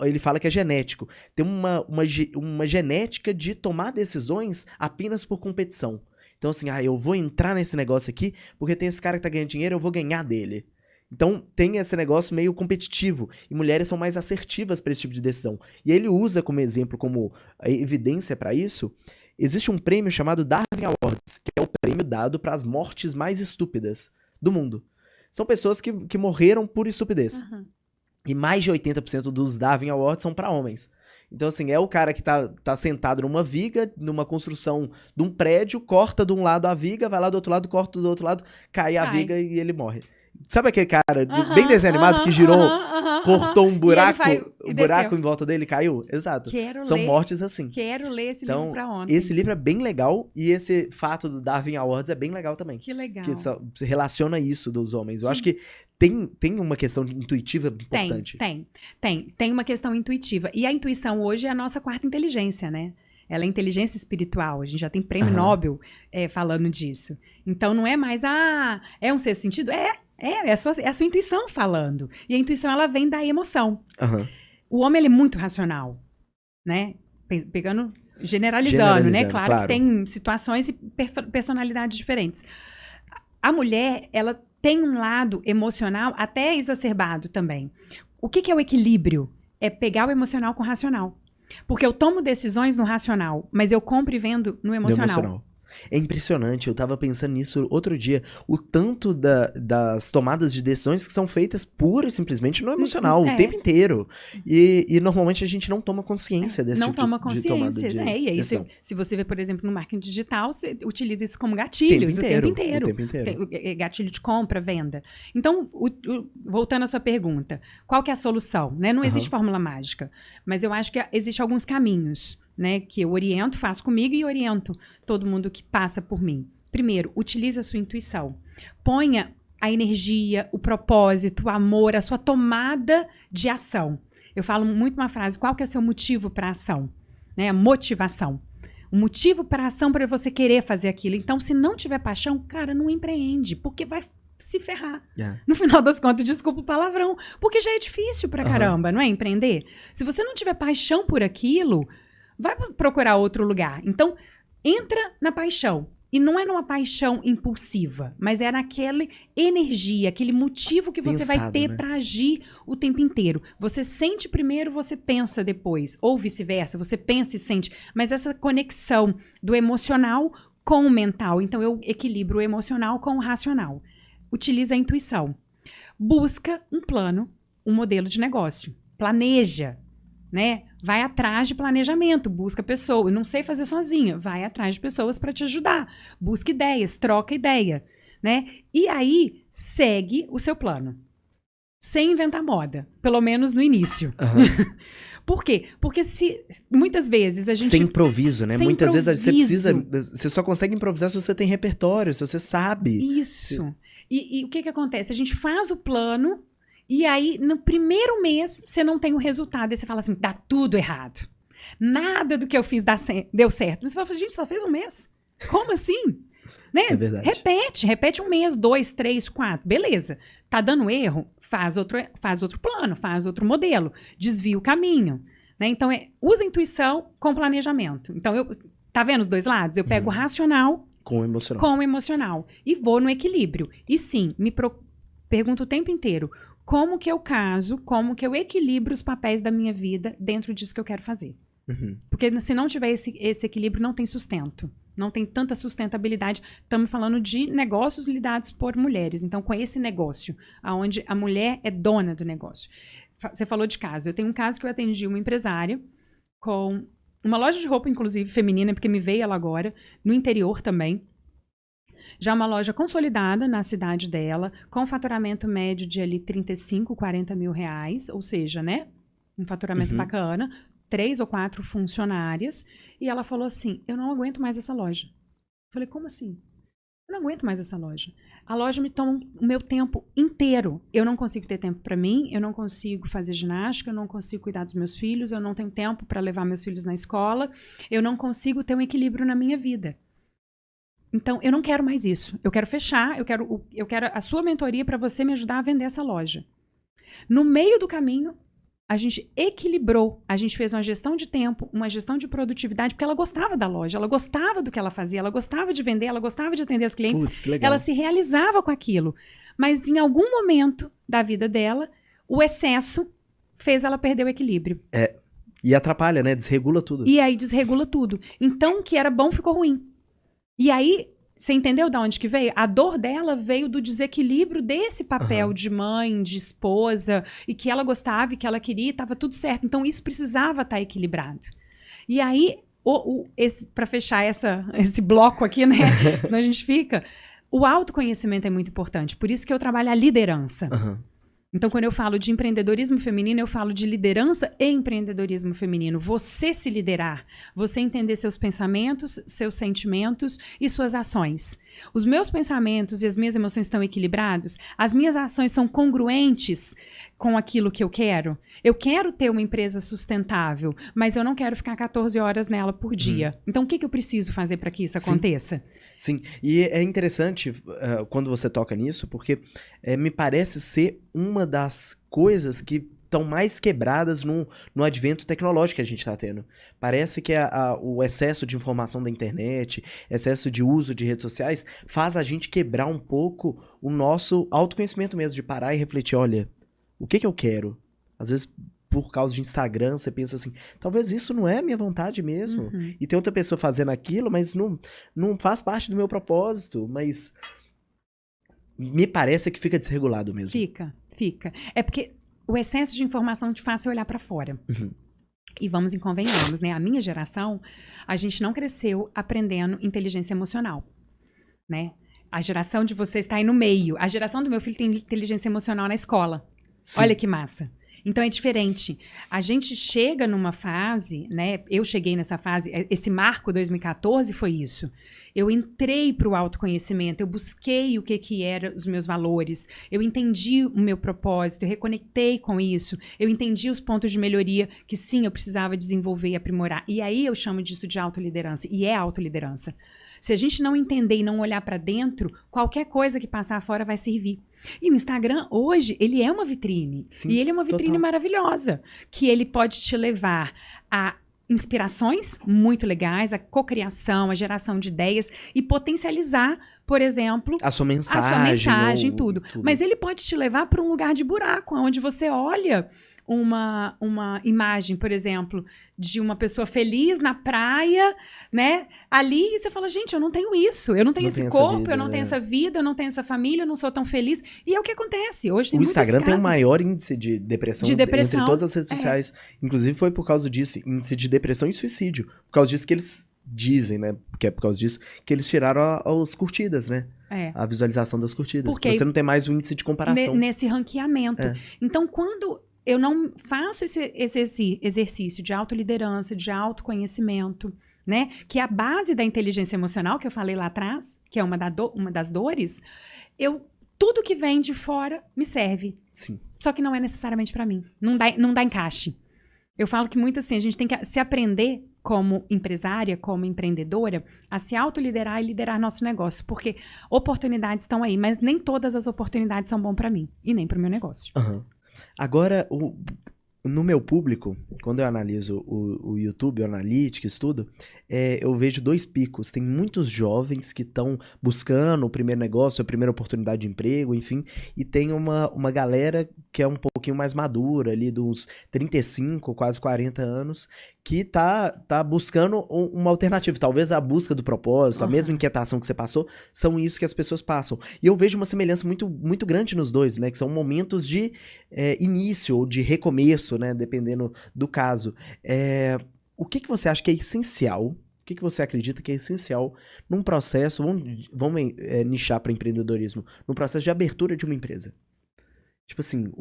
ele fala que é genético, tem uma genética de tomar decisões apenas por competição. Então assim, eu vou entrar nesse negócio aqui porque tem esse cara que tá ganhando dinheiro, eu vou ganhar dele. Então, tem esse negócio meio competitivo. E mulheres são mais assertivas para esse tipo de decisão. E ele usa como exemplo, como evidência para isso, existe um prêmio chamado Darwin Awards, que é o prêmio dado para as mortes mais estúpidas do mundo. São pessoas que morreram por estupidez. E mais de 80% dos Darwin Awards são para homens. Então, assim, é o cara que tá sentado numa viga, numa construção de um prédio, corta de um lado a viga, vai lá do outro lado, corta do outro lado, cai a viga e ele morre. Sabe aquele cara bem desenho animado que girou, cortou um buraco, buraco em volta dele e caiu? Exato. São mortes assim. Quero ler esse livro pra ontem. Esse livro é bem legal e esse fato do Darwin Awards é bem legal também. Que legal. Que se relaciona isso dos homens. Eu acho que tem uma questão intuitiva importante. Tem uma questão intuitiva. E a intuição hoje é a nossa quarta inteligência, né? Ela é inteligência espiritual. A gente já tem prêmio Nobel falando disso. Então, não é mais, é um sexto sentido? É a sua intuição falando. E a intuição, ela vem da emoção. O homem, ele é muito racional, né? Generalizando, né? Claro que tem situações e personalidades diferentes. A mulher, ela tem um lado emocional até exacerbado também. O que é o equilíbrio? É pegar o emocional com o racional. Porque eu tomo decisões no racional, mas eu compro e vendo no emocional. É impressionante, eu tava pensando nisso outro dia, o tanto das tomadas de decisões que são feitas pura e simplesmente no emocional, o tempo inteiro. E normalmente a gente não toma consciência desse tipo de tomada de decisão. E aí, se você vê, por exemplo, no marketing digital, você utiliza isso como gatilho, o tempo inteiro. Gatilho de compra, venda. Então, voltando à sua pergunta, qual que é a solução? Né? Não existe fórmula mágica, mas eu acho que existem alguns caminhos, né, que eu oriento, faço comigo e oriento todo mundo que passa por mim. Primeiro, utilize a sua intuição. Ponha a energia, o propósito, o amor, a sua tomada de ação. Eu falo muito uma frase, qual que é o seu motivo para a ação? Né, a motivação. O motivo para a ação, para você querer fazer aquilo. Então, se não tiver paixão, cara, não empreende, porque vai se ferrar. No final das contas, desculpa o palavrão, porque já é difícil pra caramba, não é? Empreender. Se você não tiver paixão por aquilo, vai procurar outro lugar. Então, entra na paixão. E não é numa paixão impulsiva, mas é naquela energia, aquele motivo que você vai ter para agir o tempo inteiro. Você sente primeiro, você pensa depois. Ou vice-versa, você pensa e sente. Mas essa conexão do emocional com o mental. Então, eu equilibro o emocional com o racional. Utiliza a intuição. Busca um plano, um modelo de negócio. Planeja. Né? Vai atrás de planejamento, busca pessoas. Eu não sei fazer sozinha, vai atrás de pessoas para te ajudar. Busca ideias, troca ideia, né? E aí, segue o seu plano. Sem inventar moda, pelo menos no início. Por quê? Porque muitas vezes a gente... Sem improviso, né? Muitas vezes você só consegue improvisar se você tem repertório, se você sabe. Isso. E o que acontece? A gente faz o plano e aí, no primeiro mês, você não tem o resultado. Aí você fala assim, dá tudo errado. Nada do que eu fiz deu certo. Mas você fala, gente, só fez um mês. Como assim? Né? É verdade. Repete um mês, 2, 3, 4. Beleza. Tá dando erro? Faz outro plano, faz outro modelo. Desvia o caminho. Né? Então, usa a intuição com planejamento. Então, tá vendo os dois lados? Eu pego o racional com o emocional. Com o emocional. E vou no equilíbrio. E sim, pergunto o tempo inteiro, como que eu caso, como que eu equilibro os papéis da minha vida dentro disso que eu quero fazer. Porque se não tiver esse equilíbrio, não tem sustento. Não tem tanta sustentabilidade. Estamos falando de negócios lidados por mulheres. Então, com esse negócio, onde a mulher é dona do negócio. Você falou de caso. Eu tenho um caso que eu atendi uma empresária com uma loja de roupa, inclusive, feminina, porque me veio ela agora, no interior também. Já uma loja consolidada na cidade dela, com faturamento médio de ali 35, 40 mil reais, ou seja, né? Um faturamento bacana, 3 ou 4 funcionárias. E ela falou assim, eu não aguento mais essa loja. Eu falei, como assim? Eu não aguento mais essa loja. A loja me toma o meu tempo inteiro. Eu não consigo ter tempo para mim, eu não consigo fazer ginástica, eu não consigo cuidar dos meus filhos, eu não tenho tempo para levar meus filhos na escola, eu não consigo ter um equilíbrio na minha vida. Então, eu não quero mais isso. Eu quero fechar, eu quero a sua mentoria para você me ajudar a vender essa loja. No meio do caminho, a gente equilibrou, a gente fez uma gestão de tempo, uma gestão de produtividade, porque ela gostava da loja, ela gostava do que ela fazia, ela gostava de vender, ela gostava de atender as clientes, Putz, que legal. ela se realizava com aquilo. Mas em algum momento da vida dela, o excesso fez ela perder o equilíbrio. E atrapalha, né? Desregula tudo. E aí desregula tudo. Então, o que era bom ficou ruim. E aí, você entendeu de onde que veio? A dor dela veio do desequilíbrio desse papel de mãe, de esposa, e que ela gostava e que ela queria, estava tudo certo. Então, isso precisava estar equilibrado. E aí, para fechar esse bloco aqui, né? Senão a gente fica... O autoconhecimento é muito importante. Por isso que eu trabalho a liderança. Então, quando eu falo de empreendedorismo feminino, eu falo de liderança e empreendedorismo feminino. Você se liderar, você entender seus pensamentos, seus sentimentos e suas ações. Os meus pensamentos e as minhas emoções estão equilibrados? As minhas ações são congruentes com aquilo que eu quero? Eu quero ter uma empresa sustentável, mas eu não quero ficar 14 horas nela por dia. Então, o que eu preciso fazer para que isso aconteça? Sim, e é interessante quando você toca nisso, porque me parece ser uma das coisas que estão mais quebradas no advento tecnológico que a gente está tendo. Parece que o excesso de informação da internet, excesso de uso de redes sociais, faz a gente quebrar um pouco o nosso autoconhecimento mesmo, de parar e refletir, olha, o que eu quero? Às vezes, por causa de Instagram, você pensa assim, talvez isso não é a minha vontade mesmo. E tem outra pessoa fazendo aquilo, mas não faz parte do meu propósito, mas me parece que fica desregulado mesmo. Fica. É porque o excesso de informação te faz você olhar para fora. E vamos e convenhamos, né? A minha geração, a gente não cresceu aprendendo inteligência emocional, né? A geração de vocês está aí no meio. A geração do meu filho tem inteligência emocional na escola. Sim. Olha que massa. Então é diferente. A gente chega numa fase, né? Eu cheguei nessa fase, esse marco 2014 foi isso. Eu entrei para o autoconhecimento, eu busquei o que eram os meus valores, eu entendi o meu propósito, eu reconectei com isso, eu entendi os pontos de melhoria que sim, eu precisava desenvolver e aprimorar. E aí eu chamo disso de autoliderança, e é autoliderança. Se a gente não entender e não olhar para dentro, qualquer coisa que passar fora vai servir. E o Instagram, hoje, ele é uma vitrine. Sim, e ele é uma vitrine maravilhosa, que ele pode te levar a inspirações muito legais, a cocriação, a geração de ideias e potencializar, por exemplo, a sua mensagem tudo. Mas ele pode te levar para um lugar de buraco, onde você olha uma imagem, por exemplo, de uma pessoa feliz na praia, né? Ali, e você fala, gente, eu não tenho isso, eu não tenho esse corpo, eu não tenho essa vida, eu não tenho essa família, eu não sou tão feliz. E é o que acontece. Hoje tem o Instagram tem o maior índice de depressão entre todas as redes sociais. Inclusive foi por causa disso, índice de depressão e suicídio. Por causa disso que eles dizem, né? Que é por causa disso que eles tiraram as curtidas, né? A visualização das curtidas. Porque você não tem mais o índice de comparação. Nesse ranqueamento. Então, quando eu não faço esse exercício de autoliderança, de autoconhecimento, né? Que é a base da inteligência emocional, que eu falei lá atrás, que é uma das dores, eu tudo que vem de fora me serve. Sim. Só que não é necessariamente para mim. Não dá encaixe. Eu falo que muito assim, a gente tem que se aprender como empresária, como empreendedora, a se autoliderar e liderar nosso negócio. Porque oportunidades estão aí, mas nem todas as oportunidades são bom para mim e nem para o meu negócio. Uhum. Agora, no meu público, quando eu analiso o YouTube, o Analytics, tudo, eu vejo 2 picos. Tem muitos jovens que estão buscando o primeiro negócio, a primeira oportunidade de emprego, enfim, e tem uma galera que é um pouquinho mais madura, ali dos 35, quase 40 anos, que tá buscando uma alternativa. Talvez a busca do propósito, a mesma inquietação que você passou, são isso que as pessoas passam. E eu vejo uma semelhança muito, muito grande nos dois, né? Que são momentos de início ou de recomeço, né? Dependendo do caso. O que você acha que é essencial? O que você acredita que é essencial num processo, vamos nichar para empreendedorismo, num processo de abertura de uma empresa? Tipo assim,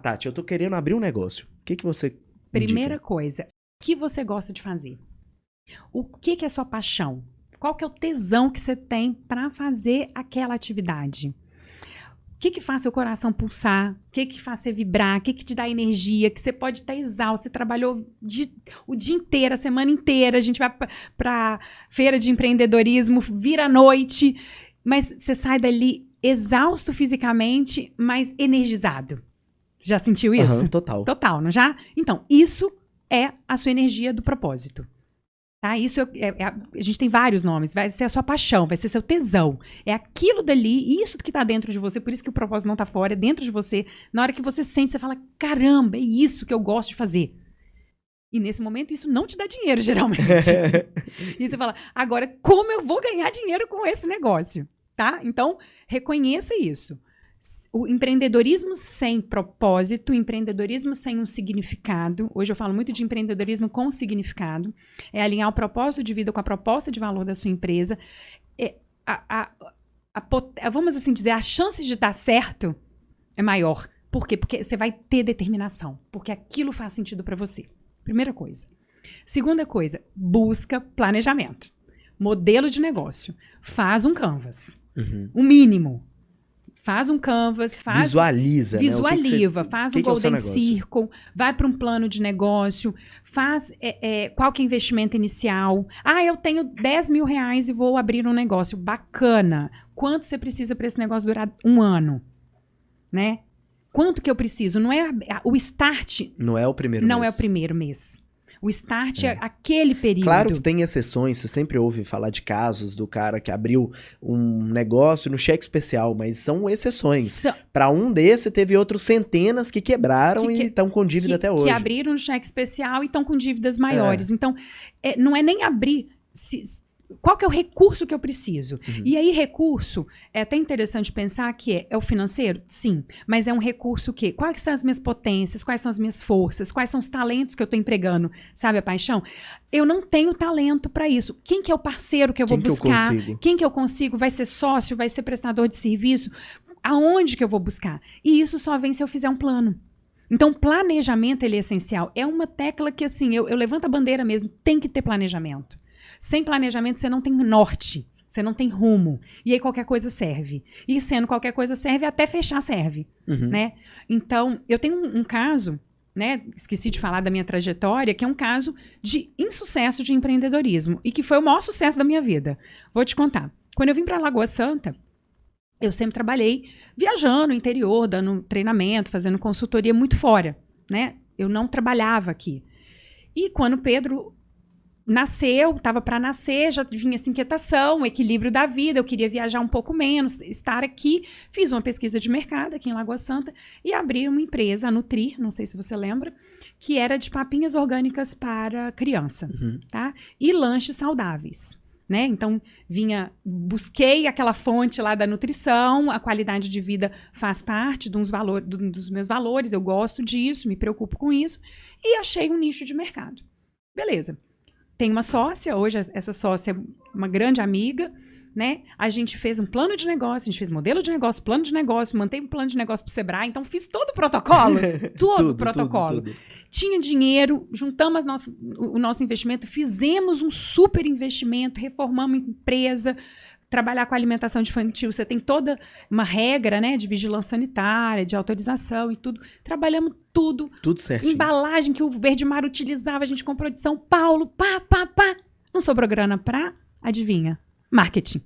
Tati, eu tô querendo abrir um negócio. O que você Primeira indica? coisa, o que você gosta de fazer? O que é sua paixão? Qual que é o tesão que você tem para fazer aquela atividade? O que faz seu coração pulsar? O que faz você vibrar? O que te dá energia? Que você pode estar exausto, você trabalhou o dia inteiro, a semana inteira, a gente vai para feira de empreendedorismo, vira à noite, mas você sai dali exausto fisicamente, mas energizado. Já sentiu isso? Uhum, total. Total, não já? Então, isso é a sua energia do propósito. Tá? Isso a gente tem vários nomes. Vai ser a sua paixão, vai ser seu tesão. É aquilo dali, isso que tá dentro de você, por isso que o propósito não tá fora, é dentro de você. Na hora que você sente, você fala, caramba, é isso que eu gosto de fazer. E nesse momento, isso não te dá dinheiro, geralmente. E você fala, agora, como eu vou ganhar dinheiro com esse negócio? Tá? Então, reconheça isso. O empreendedorismo sem propósito, o empreendedorismo sem um significado, hoje eu falo muito de empreendedorismo com significado, é alinhar o propósito de vida com a proposta de valor da sua empresa. Vamos assim dizer, a chance de dar certo é maior. Por quê? Porque você vai ter determinação, porque aquilo faz sentido para você. Primeira coisa. Segunda coisa, busca planejamento. Modelo de negócio. Faz um canvas. O mínimo. Faz um canvas, visualiza, né? Faz um Golden Circle, vai para um plano de negócio, faz qual que é o investimento inicial. Eu tenho 10 mil reais e vou abrir um negócio. Bacana. Quanto você precisa para esse negócio durar 1 ano? Né? Quanto que eu preciso? Não é o start. Não é o primeiro mês. Não é o primeiro mês. O start é aquele período. Claro que tem exceções, você sempre ouve falar de casos do cara que abriu um negócio no cheque especial, mas são exceções. Para um desse, teve outros centenas que quebraram e estão com dívida até hoje. Que abriram no cheque especial e estão com dívidas maiores. Então, não é nem abrir... Qual que é o recurso que eu preciso? E aí, recurso, é até interessante pensar que é o financeiro? Sim. Mas é um recurso que... Quais são as minhas potências? Quais são as minhas forças? Quais são os talentos que eu estou empregando? Sabe a paixão? Eu não tenho talento para isso. Quem que é o parceiro que eu vou buscar? Quem que eu consigo? Vai ser sócio? Vai ser prestador de serviço? Aonde que eu vou buscar? E isso só vem se eu fizer um plano. Então, planejamento, ele é essencial. É uma tecla que, assim, eu levanto a bandeira mesmo. Tem que ter planejamento. Sem planejamento, você não tem norte, você não tem rumo. E aí qualquer coisa serve. E sendo qualquer coisa serve, até fechar serve. Né? Então, eu tenho um caso, né? Esqueci de falar da minha trajetória, que é um caso de insucesso de empreendedorismo. E que foi o maior sucesso da minha vida. Vou te contar. Quando eu vim para Lagoa Santa, eu sempre trabalhei viajando no interior, dando treinamento, fazendo consultoria muito fora. Né? Eu não trabalhava aqui. E quando o Pedro... nasceu, estava para nascer, já vinha essa inquietação, o equilíbrio da vida, eu queria viajar um pouco menos, estar aqui, fiz uma pesquisa de mercado aqui em Lagoa Santa e abri uma empresa, a Nutrir, não sei se você lembra, que era de papinhas orgânicas para criança, tá? E lanches saudáveis, né? Então, busquei aquela fonte lá da nutrição, a qualidade de vida faz parte dos meus valores, eu gosto disso, me preocupo com isso, e achei um nicho de mercado. Beleza. Tem uma sócia, hoje essa sócia é uma grande amiga, né? A gente fez um plano de negócio, a gente fez modelo de negócio, plano de negócio, manteve um plano de negócio pro Sebrae, então fiz todo o protocolo, todo o protocolo. Tudo. Tinha dinheiro, juntamos o nosso investimento, fizemos um super investimento, reformamos a empresa, trabalhar com alimentação infantil, você tem toda uma regra, né, de vigilância sanitária, de autorização e tudo. Trabalhamos tudo. Tudo certinho. Embalagem que o Verde Mar utilizava, a gente comprou de São Paulo, pá. Não sobrou grana pra, adivinha, marketing.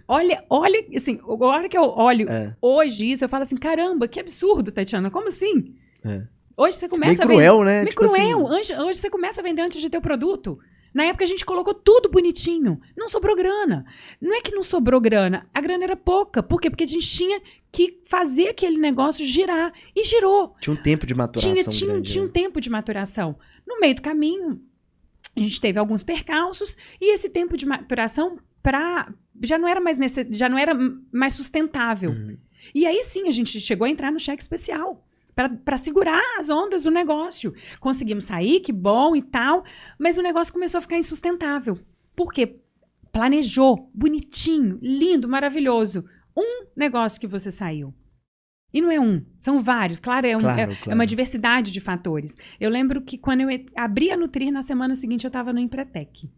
Olha, assim, a hora que eu olho hoje isso, eu falo assim, caramba, que absurdo, Tatiana, como assim? Hoje você começa meio cruel, né? Meio Tipo cruel. assim... Hoje você começa a vender antes de ter o produto. Na época a gente colocou tudo bonitinho. Não sobrou grana. Não é que não sobrou grana. A grana era pouca. Por quê? Porque a gente tinha que fazer aquele negócio girar. E girou. Tinha um tempo de maturação grande. Tinha um tempo de maturação. No meio do caminho, a gente teve alguns percalços. E esse tempo de maturação já não era mais sustentável. E aí sim a gente chegou a entrar no cheque especial. Para segurar as ondas do negócio. Conseguimos sair, que bom e tal, mas o negócio começou a ficar insustentável. Por quê? Planejou, bonitinho, lindo, maravilhoso. Um negócio que você saiu. E não é um, são vários. Claro, é uma diversidade de fatores. Eu lembro que quando eu abri a Nutrir, na semana seguinte eu estava no Empretec.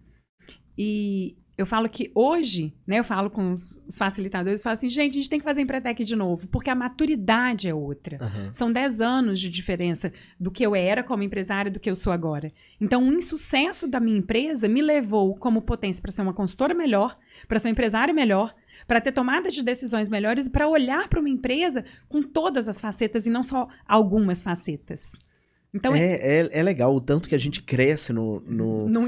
E eu falo que hoje, né, eu falo com os facilitadores, eu falo assim, gente, a gente tem que fazer Empretec de novo, porque a maturidade é outra. São 10 anos de diferença do que eu era como empresária do que eu sou agora. Então, o insucesso da minha empresa me levou como potência para ser uma consultora melhor, para ser um empresário melhor, para ter tomada de decisões melhores e para olhar para uma empresa com todas as facetas e não só algumas facetas. Então, é legal o tanto que a gente cresce no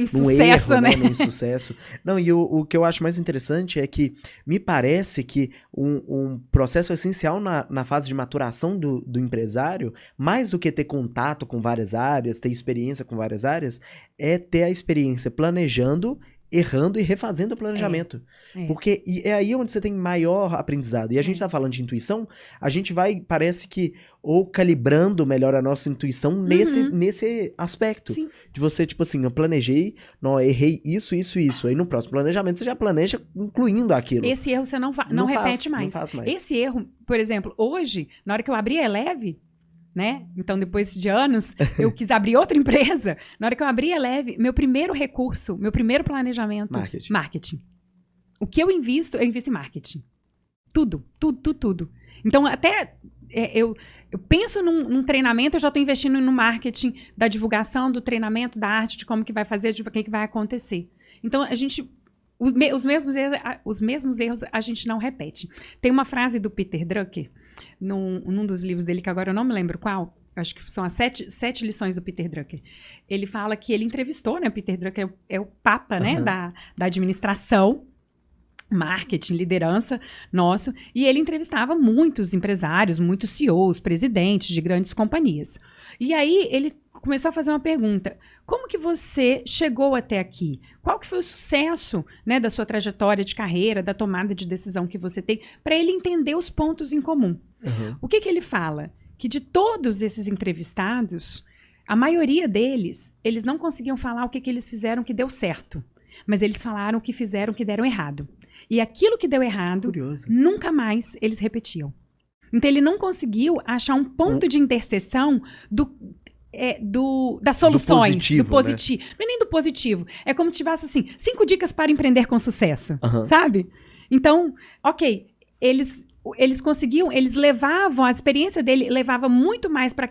insucesso, erro, né? No insucesso. Não, e o que eu acho mais interessante é que me parece que um processo essencial na fase de maturação do empresário, mais do que ter contato com várias áreas, ter experiência com várias áreas, é ter a experiência planejando, errando e refazendo o planejamento. Porque é aí onde você tem maior aprendizado. E a gente tá falando de intuição, a gente vai, parece que, ou calibrando melhor a nossa intuição nesse aspecto. Sim. De você, tipo assim, eu planejei, não, errei isso. Aí no próximo planejamento você já planeja incluindo aquilo. Esse erro você não repete mais. Não faz mais. Esse erro, por exemplo, hoje, na hora que eu abri a Eleve, né? Então, depois de anos, eu quis abrir outra empresa. Na hora que eu abri a Eleve, meu primeiro recurso, meu primeiro planejamento, marketing. O que eu invisto em marketing. Tudo. Então, até eu penso num treinamento, eu já estou investindo no marketing da divulgação, do treinamento, da arte, de como que vai fazer, de o que vai acontecer. Então, os mesmos erros a gente não repete. Tem uma frase do Peter Drucker, num dos livros dele, que agora eu não me lembro qual, acho que são as 7 lições do Peter Drucker. Ele fala que ele entrevistou, né? Peter Drucker é o papa, né? Da administração, marketing, liderança nosso, e ele entrevistava muitos empresários, muitos CEOs, presidentes de grandes companhias. E aí ele começou a fazer uma pergunta: como que você chegou até aqui? Qual que foi o sucesso, né, da sua trajetória de carreira, da tomada de decisão que você tem, para ele entender os pontos em comum? O que ele fala? Que de todos esses entrevistados, a maioria deles, eles não conseguiam falar o que eles fizeram que deu certo, mas eles falaram o que fizeram que deram errado. E aquilo que deu errado, nunca mais eles repetiam. Então, ele não conseguiu achar um ponto de interseção das soluções, do positivo. Né? Não é nem do positivo. É como se tivesse assim, 5 dicas para empreender com sucesso, sabe? Então, ok, eles conseguiam, eles levavam, a experiência dele levava muito mais para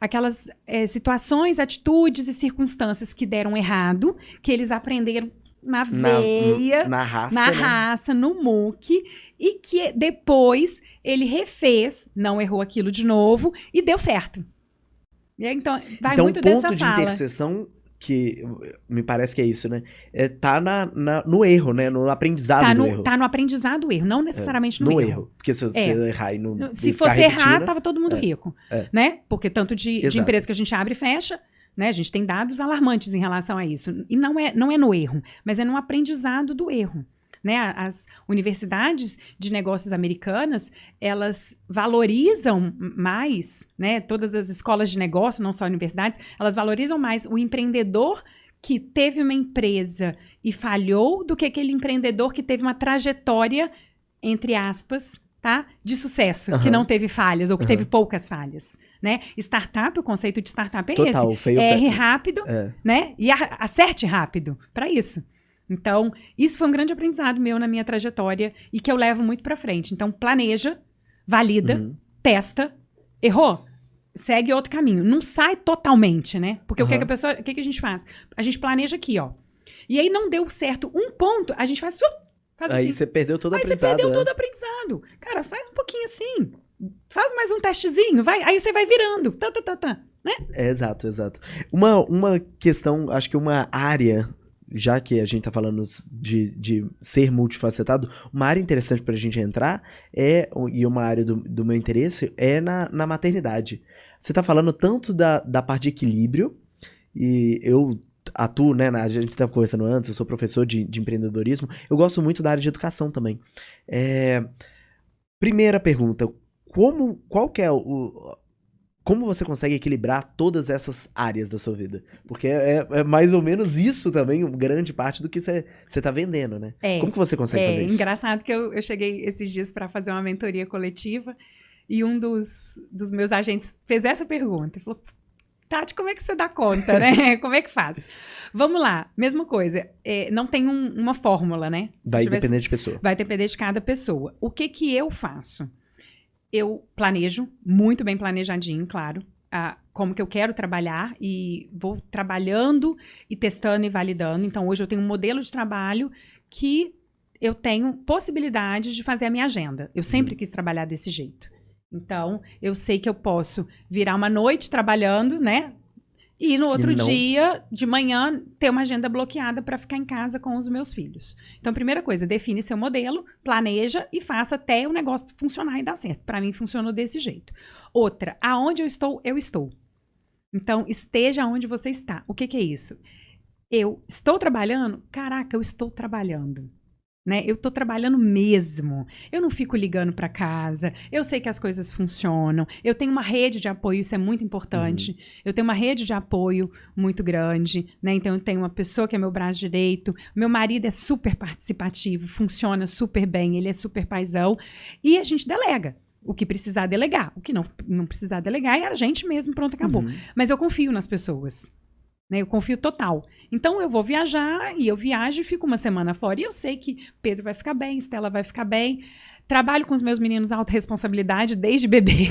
aquelas situações, atitudes e circunstâncias que deram errado, que eles aprenderam na veia, na raça, no muque, e que depois ele refez, não errou aquilo de novo e deu certo. E aí, então, vai muito dessa fala. Então, o ponto de interseção, que me parece que é isso, né? Tá no erro, né? No aprendizado do erro. Tá no aprendizado do erro, não necessariamente no erro. Porque se você errar e não se fosse errar, tava todo mundo rico, né? Porque tanto de empresa que a gente abre e fecha, né? A gente tem dados alarmantes em relação a isso. E não é no erro, mas é no aprendizado do erro. Né? As universidades de negócios americanas, elas valorizam mais, né? Todas as escolas de negócio, não só universidades, elas valorizam mais o empreendedor que teve uma empresa e falhou do que aquele empreendedor que teve uma trajetória, entre aspas, tá? De sucesso, que não teve falhas ou que teve poucas falhas. Né? Startup, o conceito de startup é esse. Erre rápido, né? E acerte rápido, para isso. Então, isso foi um grande aprendizado meu na minha trajetória e que eu levo muito pra frente. Então, planeja, valida, testa, errou, segue outro caminho. Não sai totalmente, né? Porque o que a gente faz? A gente planeja aqui, ó. E aí não deu certo um ponto, a gente faz aí assim. você perdeu todo o Aí aprendizado. você perdeu todo o aprendizado. Cara, faz um pouquinho assim. Faz mais um testezinho, vai. Aí você vai virando. Né? Exato. Uma questão, acho que uma área, já que a gente tá falando de ser multifacetado, uma área interessante pra gente entrar e uma área do meu interesse é na maternidade. Você tá falando tanto da parte de equilíbrio, e eu atuo, né, a gente estava conversando antes, eu sou professor de empreendedorismo, eu gosto muito da área de educação também. Primeira pergunta, como você consegue equilibrar todas essas áreas da sua vida? Porque é mais ou menos isso também, grande parte do que você está vendendo, né? Como que você consegue fazer isso? É engraçado que eu cheguei esses dias para fazer uma mentoria coletiva e um dos meus agentes fez essa pergunta. Ele falou, Tati, como é que você dá conta, né? Como é que faz? Vamos lá, mesma coisa. Não tem uma fórmula, né? Vai depender de pessoa. Vai depender de cada pessoa. O que eu faço? Eu planejo, muito bem planejadinho, claro, como que eu quero trabalhar e vou trabalhando e testando e validando. Então, hoje eu tenho um modelo de trabalho que eu tenho possibilidade de fazer a minha agenda. Eu sempre quis trabalhar desse jeito. Então, eu sei que eu posso virar uma noite trabalhando, né? E no outro dia, de manhã, ter uma agenda bloqueada para ficar em casa com os meus filhos. Então, primeira coisa, define seu modelo, planeja e faça até o negócio funcionar e dar certo. Para mim, funcionou desse jeito. Outra, aonde eu estou, eu estou. Então, esteja onde você está. O que é isso? Eu estou trabalhando? Caraca, eu estou trabalhando. Né? Eu tô trabalhando mesmo. Eu não fico ligando para casa. Eu sei que as coisas funcionam. Eu tenho uma rede de apoio, isso é muito importante. Eu tenho uma rede de apoio muito grande, né? Então eu tenho uma pessoa que é meu braço direito. Meu marido é super participativo, funciona super bem, ele é super paizão. E a gente delega. O que precisar delegar. O que não precisar delegar é a gente mesmo, pronto, acabou. Mas eu confio nas pessoas. Né, eu confio total. Então, eu vou viajar, e eu viajo e fico uma semana fora. E eu sei que Pedro vai ficar bem, Estela vai ficar bem. Trabalho com os meus meninos autorresponsabilidade desde bebê.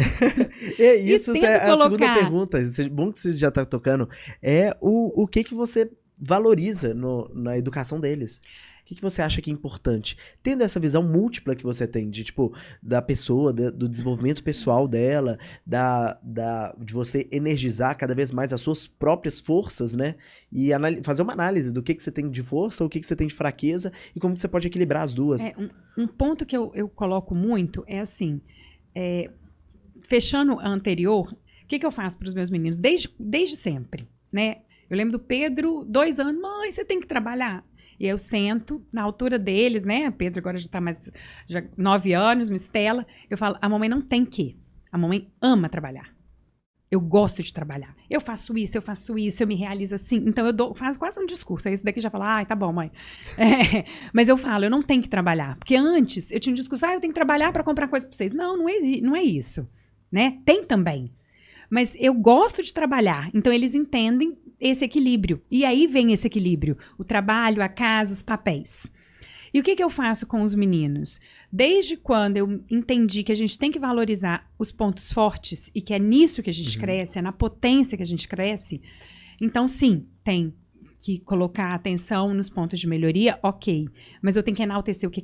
Isso é a segunda pergunta. Bom que você já está tocando. É o que você valoriza na educação deles. O que você acha que é importante? Tendo essa visão múltipla que você tem, da pessoa, do desenvolvimento pessoal dela, de você energizar cada vez mais as suas próprias forças, né? E fazer uma análise do que você tem de força, o que você tem de fraqueza e como que você pode equilibrar as duas. Um ponto que eu coloco muito é assim, fechando a anterior, o que eu faço para os meus meninos? Desde sempre, né? Eu lembro do Pedro, 2 anos, mãe, você tem que trabalhar. E eu sento na altura deles, né? Pedro agora já está mais 9 anos, uma Estela. Eu falo, a mamãe não tem que. A mamãe ama trabalhar. Eu gosto de trabalhar. Eu faço isso, eu me realizo assim. Então eu faço quase um discurso. Aí esse daqui já fala, tá bom, mãe. Mas eu falo, eu não tenho que trabalhar. Porque antes eu tinha um discurso, eu tenho que trabalhar para comprar coisa para vocês. Não é isso. Né? Tem também. Mas eu gosto de trabalhar. Então eles entendem esse equilíbrio. E aí vem esse equilíbrio. O trabalho, a casa, os papéis. E o que eu faço com os meninos? Desde quando eu entendi que a gente tem que valorizar os pontos fortes e que é nisso que a gente cresce, é na potência que a gente cresce, então sim, tem que colocar atenção nos pontos de melhoria, ok. Mas eu tenho que enaltecer o que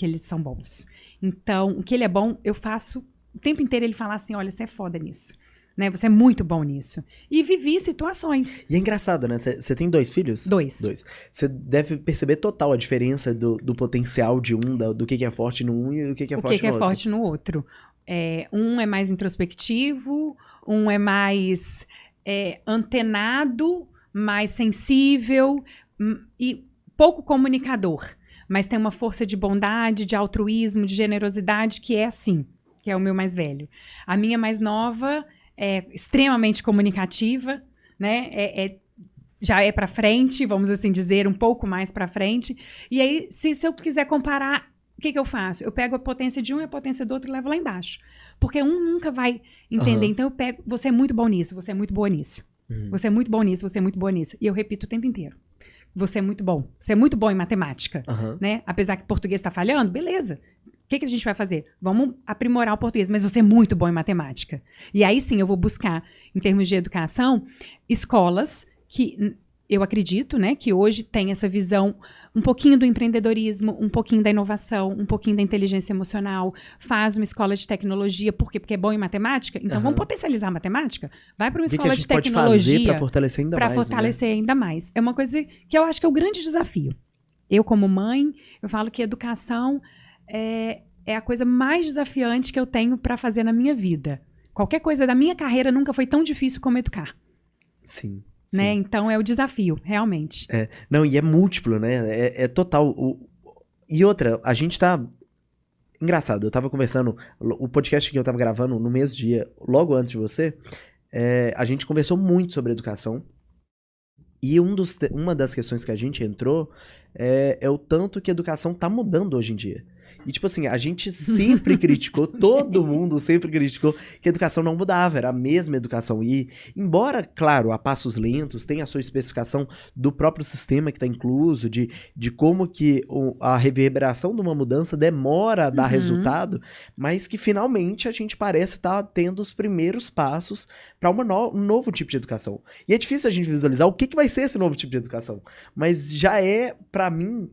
eles são bons. Então, o que ele é bom, eu faço o tempo inteiro ele falar assim, olha, você é foda nisso. Né? Você é muito bom nisso. E vivi situações. E é engraçado, né? Você tem 2 filhos? 2. Você deve perceber total a diferença do potencial de do que é forte no um e o que é forte no outro. O que é forte no outro. Um é mais introspectivo, um é mais antenado, mais sensível e pouco comunicador. Mas tem uma força de bondade, de altruísmo, de generosidade que é assim, que é o meu mais velho. A minha mais nova é extremamente comunicativa, né? Já é para frente, vamos assim dizer, um pouco mais para frente. E aí, se eu quiser comparar, o que eu faço? Eu pego a potência de um e a potência do outro e levo lá embaixo. Porque um nunca vai entender. Então eu pego, você é muito bom nisso, você é muito boa nisso. Você é muito bom nisso, você é muito boa nisso. E eu repito o tempo inteiro. você é muito bom. Você é muito bom em matemática, Aham. né? Apesar que português está falhando, beleza. O que a gente vai fazer? Vamos aprimorar o português, mas você é muito bom em matemática. E aí sim eu vou buscar, em termos de educação, escolas que eu acredito, né, que hoje tem essa visão um pouquinho do empreendedorismo, um pouquinho da inovação, um pouquinho da inteligência emocional, faz uma escola de tecnologia, por quê? Porque é bom em matemática? Então vamos potencializar a matemática? Vai para uma Que escola a gente de tecnologia pode fazer para fortalecer ainda para mais, fortalecer ainda mais. É uma coisa que eu acho que é o grande desafio. Eu, como mãe, eu falo que educação é a coisa mais desafiante que eu tenho para fazer na minha vida. Qualquer coisa da minha carreira nunca foi tão difícil como educar. Sim. Né? Sim. Então é o desafio, realmente. Não, e é múltiplo, né? É total. E outra, a gente tá. Engraçado, eu tava conversando. O podcast que eu tava gravando no mesmo dia, logo antes de você, a gente conversou muito sobre educação. E uma das questões que a gente entrou é o tanto que a educação tá mudando hoje em dia. E, tipo assim, a gente sempre criticou, todo mundo sempre criticou que a educação não mudava, era a mesma educação. E, embora, claro, a passos lentos, tem a sua especificação do próprio sistema que está incluso, de como que a reverberação de uma mudança demora a dar resultado, mas que finalmente a gente parece estar tendo os primeiros passos para um novo tipo de educação. E é difícil a gente visualizar o que vai ser esse novo tipo de educação, mas já é, para mim,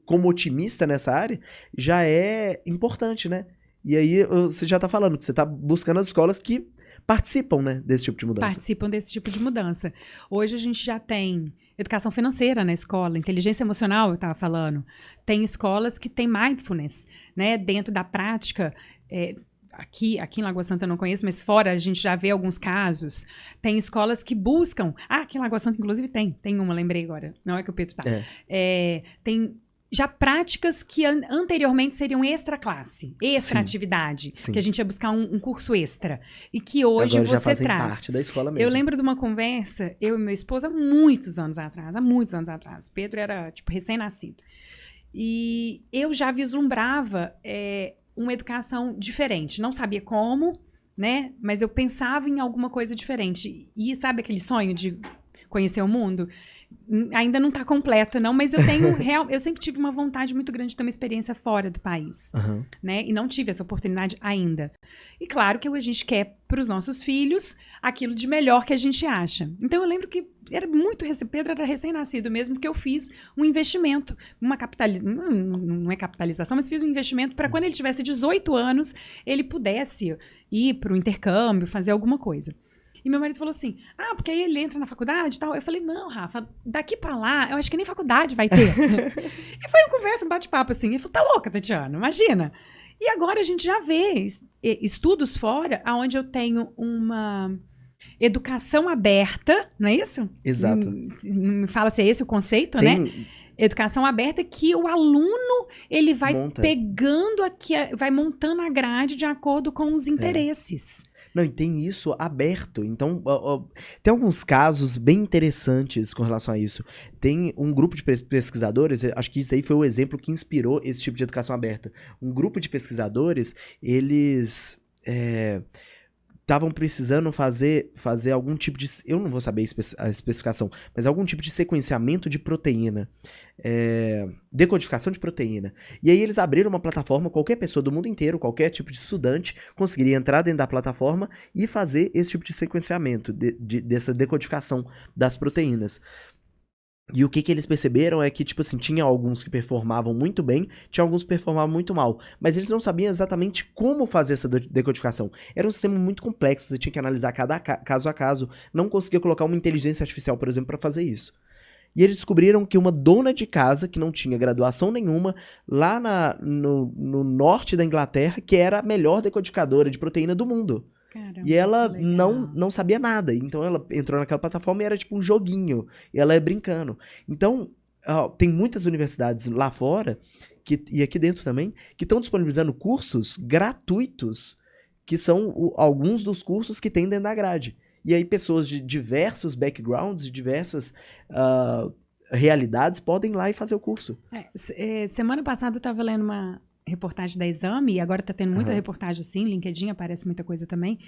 como otimista nessa área, já é importante, né? E aí você já tá falando que você tá buscando as escolas que participam, né, desse tipo de mudança. Participam desse tipo de mudança. Hoje a gente já tem educação financeira na escola, inteligência emocional, eu estava falando. Tem escolas que têm mindfulness, né, dentro da prática. Aqui em Lagoa Santa eu não conheço, mas fora a gente já vê alguns casos. Tem escolas que buscam... aqui em Lagoa Santa, inclusive, tem uma, lembrei agora. Não é que o Pedro tá. Tem... já práticas que anteriormente seriam extra classe, extra atividade, que a gente ia buscar um curso extra. E que hoje agora você já fazem traz. parte da escola mesmo. Eu lembro de uma conversa, eu e meu esposo, há muitos anos atrás. Pedro era, tipo, recém-nascido. E eu já vislumbrava uma educação diferente. Não sabia como, né? Mas eu pensava em alguma coisa diferente. E sabe aquele sonho de conhecer o mundo? Ainda não está completa, não, mas eu sempre tive uma vontade muito grande de ter uma experiência fora do país, né? E não tive essa oportunidade ainda. E claro que a gente quer para os nossos filhos aquilo de melhor que a gente acha. Então eu lembro que Pedro era recém-nascido mesmo, que eu fiz um investimento, não é capitalização, mas fiz um investimento para quando ele tivesse 18 anos, ele pudesse ir para o intercâmbio, fazer alguma coisa. E meu marido falou assim, porque aí ele entra na faculdade e tal. Eu falei, não, Rafa, daqui pra lá, eu acho que nem faculdade vai ter. E foi uma conversa, um bate-papo assim. Ele falou, tá louca, Tatiana, imagina. E agora a gente já vê estudos fora, onde eu tenho uma educação aberta, não é isso? Exato. Me fala se é esse o conceito, né? Educação aberta que o aluno, ele vai pegando aqui, vai montando a grade de acordo com os interesses. Não, e tem isso aberto. Então, tem alguns casos bem interessantes com relação a isso. Tem um grupo de pesquisadores, acho que isso aí foi o exemplo que inspirou esse tipo de educação aberta. Um grupo de pesquisadores, eles estavam precisando fazer algum tipo de... Eu não vou saber a especificação, mas algum tipo de sequenciamento de proteína. Decodificação de proteína. E aí eles abriram uma plataforma, qualquer pessoa do mundo inteiro, qualquer tipo de estudante, conseguiria entrar dentro da plataforma e fazer esse tipo de sequenciamento, dessa decodificação das proteínas. E o que eles perceberam é que, tipo assim, tinha alguns que performavam muito bem, tinha alguns que performavam muito mal. Mas eles não sabiam exatamente como fazer essa decodificação. Era um sistema muito complexo, você tinha que analisar cada caso a caso. Não conseguia colocar uma inteligência artificial, por exemplo, para fazer isso. E eles descobriram que uma dona de casa, que não tinha graduação nenhuma, lá no norte da Inglaterra, que era a melhor decodificadora de proteína do mundo. Caramba, e ela não sabia nada. Então ela entrou naquela plataforma e era tipo um joguinho. E ela ia brincando. Então, tem muitas universidades lá fora, e aqui dentro também, que estão disponibilizando cursos gratuitos, que são alguns dos cursos que tem dentro da grade. E aí pessoas de diversos backgrounds, de diversas realidades, podem ir lá e fazer o curso. Semana passada eu estava lendo uma reportagem da Exame, e agora está tendo muita reportagem assim, LinkedIn aparece muita coisa também,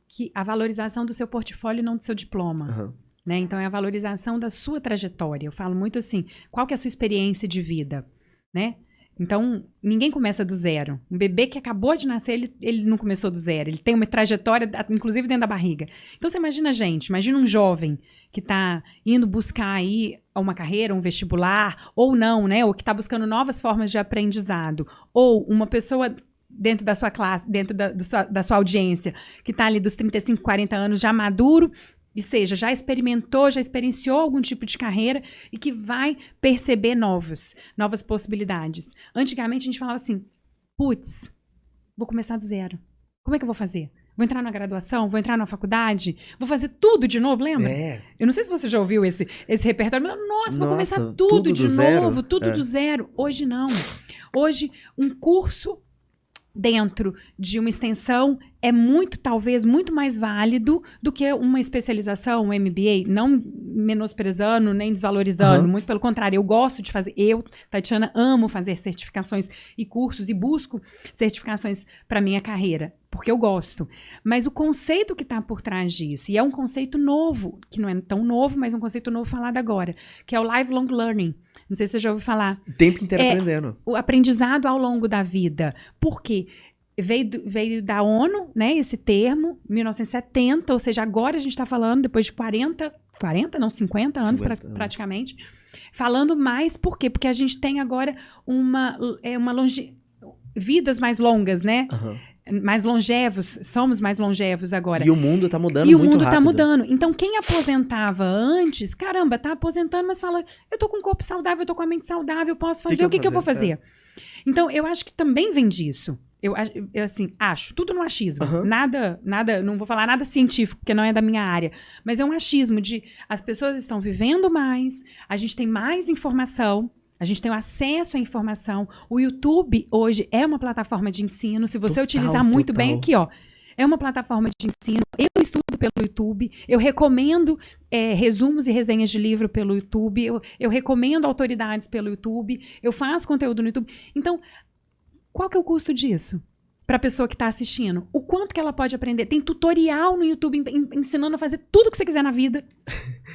que a valorização do seu portfólio e não do seu diploma. né? Então, é a valorização da sua trajetória. Eu falo muito assim, qual que é a sua experiência de vida, né? Então, ninguém começa do zero. Um bebê que acabou de nascer, ele não começou do zero. Ele tem uma trajetória, inclusive dentro da barriga. Então, você imagina imagina um jovem que está indo buscar aí uma carreira, um vestibular, ou não, né? Ou que está buscando novas formas de aprendizado. Ou uma pessoa dentro da sua classe, dentro da sua audiência, que está ali dos 35, 40 anos, já maduro, e seja, já experienciou algum tipo de carreira e que vai perceber novas possibilidades. Antigamente, a gente falava assim, putz, vou começar do zero. Como é que eu vou fazer? Vou entrar na graduação? Vou entrar na faculdade? Vou fazer tudo de novo, lembra? Eu não sei se você já ouviu esse repertório, mas, nossa, vou começar tudo de novo, tudo do zero. Hoje não. Hoje, um curso dentro de uma extensão é talvez muito mais válido do que uma especialização, um MBA, não menosprezando nem desvalorizando, muito pelo contrário, eu gosto de fazer, Tatiana, amo fazer certificações e cursos e busco certificações para minha carreira, porque eu gosto, mas o conceito que está por trás disso, e é um conceito novo, que não é tão novo, mas um conceito novo falado agora, que é o lifelong learning. Não sei se você já ouviu falar. O tempo inteiro aprendendo. O aprendizado ao longo da vida. Por quê? Veio da ONU, né, esse termo, 1970, ou seja, agora a gente está falando, depois de 50 anos praticamente, falando mais, por quê? Porque a gente tem agora vidas mais longas, né? Mais longevos, somos mais longevos agora. E o mundo tá mudando muito rápido. E o mundo tá mudando. Então, quem aposentava antes, caramba, tá aposentando, mas fala, eu tô com o corpo saudável, eu tô com a mente saudável, eu posso fazer, o que eu vou fazer? Então, eu acho que também vem disso. Eu assim, acho, tudo no achismo. Nada, não vou falar nada científico, porque não é da minha área, mas é um achismo de as pessoas estão vivendo mais, a gente tem mais informação, a gente tem acesso à informação. O YouTube hoje é uma plataforma de ensino. Se você utilizar muito bem, aqui, ó, é uma plataforma de ensino. Eu estudo pelo YouTube. Eu recomendo resumos e resenhas de livro pelo YouTube. Eu recomendo autoridades pelo YouTube. Eu faço conteúdo no YouTube. Então, qual que é o custo disso? Para a pessoa que está assistindo. O quanto que ela pode aprender. Tem tutorial no YouTube ensinando a fazer tudo que você quiser na vida.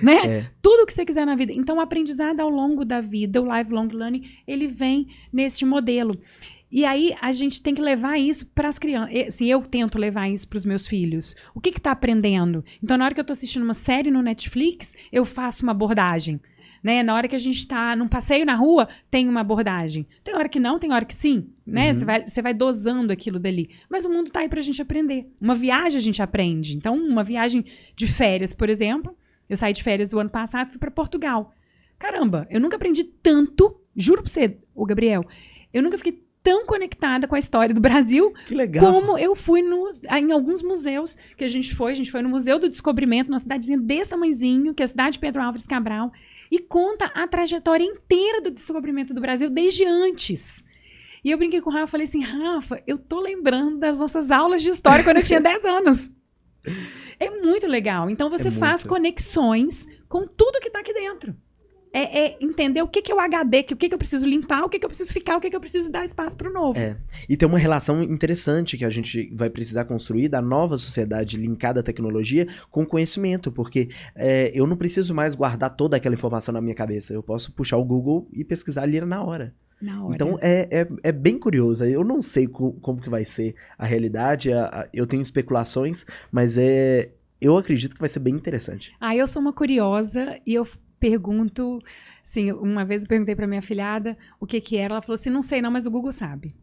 Né? Tudo que você quiser na vida. Então, o aprendizado ao longo da vida, o lifelong learning, ele vem neste modelo. E aí, a gente tem que levar isso para as crianças. Assim, eu tento levar isso para os meus filhos. O que está aprendendo? Então, na hora que eu estou assistindo uma série no Netflix, eu faço uma abordagem. Né? Na hora que a gente está num passeio na rua, tem uma abordagem. Tem hora que não, tem hora que sim. Né? Você vai dosando aquilo dali. Mas o mundo está aí para a gente aprender. Uma viagem a gente aprende. Então, uma viagem de férias, por exemplo. Eu saí de férias o ano passado e fui para Portugal. Caramba, eu nunca aprendi tanto, juro para você, ô Gabriel, eu nunca fiquei tão conectada com a história do Brasil como eu fui em alguns museus que a gente foi no Museu do Descobrimento, numa cidadezinha desse tamanhozinho, que é a cidade de Pedro Álvares Cabral, e conta a trajetória inteira do descobrimento do Brasil desde antes. E eu brinquei com o Rafa, falei assim, Rafa, eu tô lembrando das nossas aulas de história quando eu tinha 10 anos. É muito legal. Então você faz conexões com tudo que tá aqui dentro. Entender o que é o HD, o que eu preciso limpar, o que eu preciso ficar, o que eu preciso dar espaço para o novo. E tem uma relação interessante que a gente vai precisar construir da nova sociedade linkada à tecnologia com conhecimento, porque eu não preciso mais guardar toda aquela informação na minha cabeça. Eu posso puxar o Google e pesquisar ali na hora. Então, é bem curioso. Eu não sei como que vai ser a realidade, eu tenho especulações, mas eu acredito que vai ser bem interessante. Eu sou uma curiosa e eu pergunto, assim, uma vez eu perguntei para minha filhada o que era, ela falou assim, não sei não, mas o Google sabe.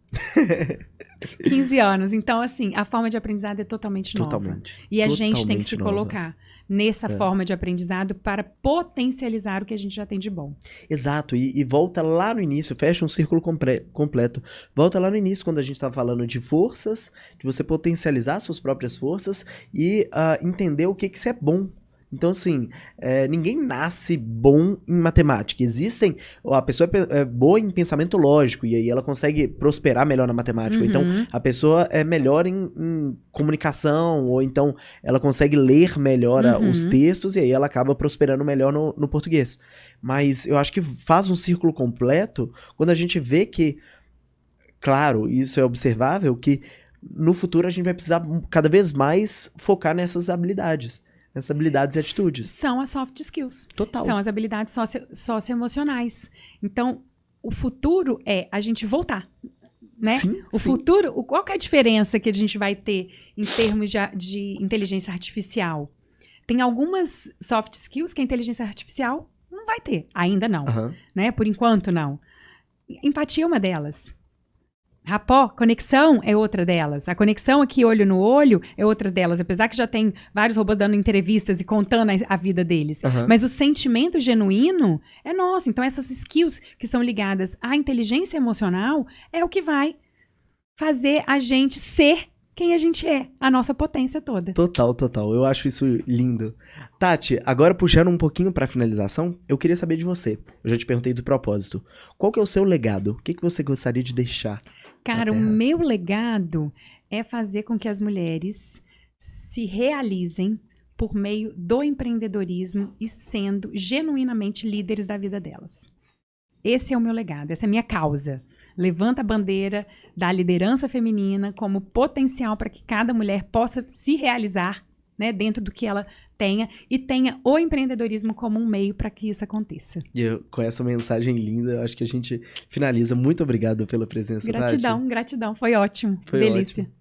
15 anos, então assim, a forma de aprendizado é totalmente nova. E a gente tem que se colocar nessa forma de aprendizado para potencializar o que a gente já tem de bom. Exato, e volta lá no início, fecha um círculo completo. Volta lá no início, quando a gente estava falando de forças, de você potencializar suas próprias forças e entender o que isso é bom. Então, assim, ninguém nasce bom em matemática. A pessoa é boa em pensamento lógico, e aí ela consegue prosperar melhor na matemática. Então, a pessoa é melhor em comunicação, ou então ela consegue ler melhor os textos, e aí ela acaba prosperando melhor no português. Mas eu acho que faz um círculo completo quando a gente vê que, claro, isso é observável, que no futuro a gente vai precisar cada vez mais focar nessas habilidades. Essas habilidades e atitudes. São as soft skills. Total. São as habilidades socioemocionais. Então, o futuro é a gente voltar, né? Sim, o sim. futuro, qual que é a diferença que a gente vai ter em termos de inteligência artificial? Tem algumas soft skills que a inteligência artificial não vai ter. Ainda não, né? Por enquanto, não. Empatia é uma delas. Rapport, conexão é outra delas. A conexão aqui, olho no olho, é outra delas. Apesar que já tem vários robôs dando entrevistas e contando a vida deles. Mas o sentimento genuíno é nosso. Então, essas skills que são ligadas à inteligência emocional é o que vai fazer a gente ser quem a gente é. A nossa potência toda. Total, total. Eu acho isso lindo. Tati, agora puxando um pouquinho pra finalização, eu queria saber de você. Eu já te perguntei do propósito. Qual que é o seu legado? O que você gostaria de deixar? Cara, o meu legado é fazer com que as mulheres se realizem por meio do empreendedorismo e sendo genuinamente líderes da vida delas. Esse é o meu legado, essa é a minha causa. Levanta a bandeira da liderança feminina como potencial para que cada mulher possa se realizar, né, dentro do que ela tenha e tenha o empreendedorismo como um meio para que isso aconteça. E com essa mensagem linda, eu acho que a gente finaliza. Muito obrigado pela presença, Gratidão, Tati. gratidão. Foi ótimo. Foi Delícia. ótimo.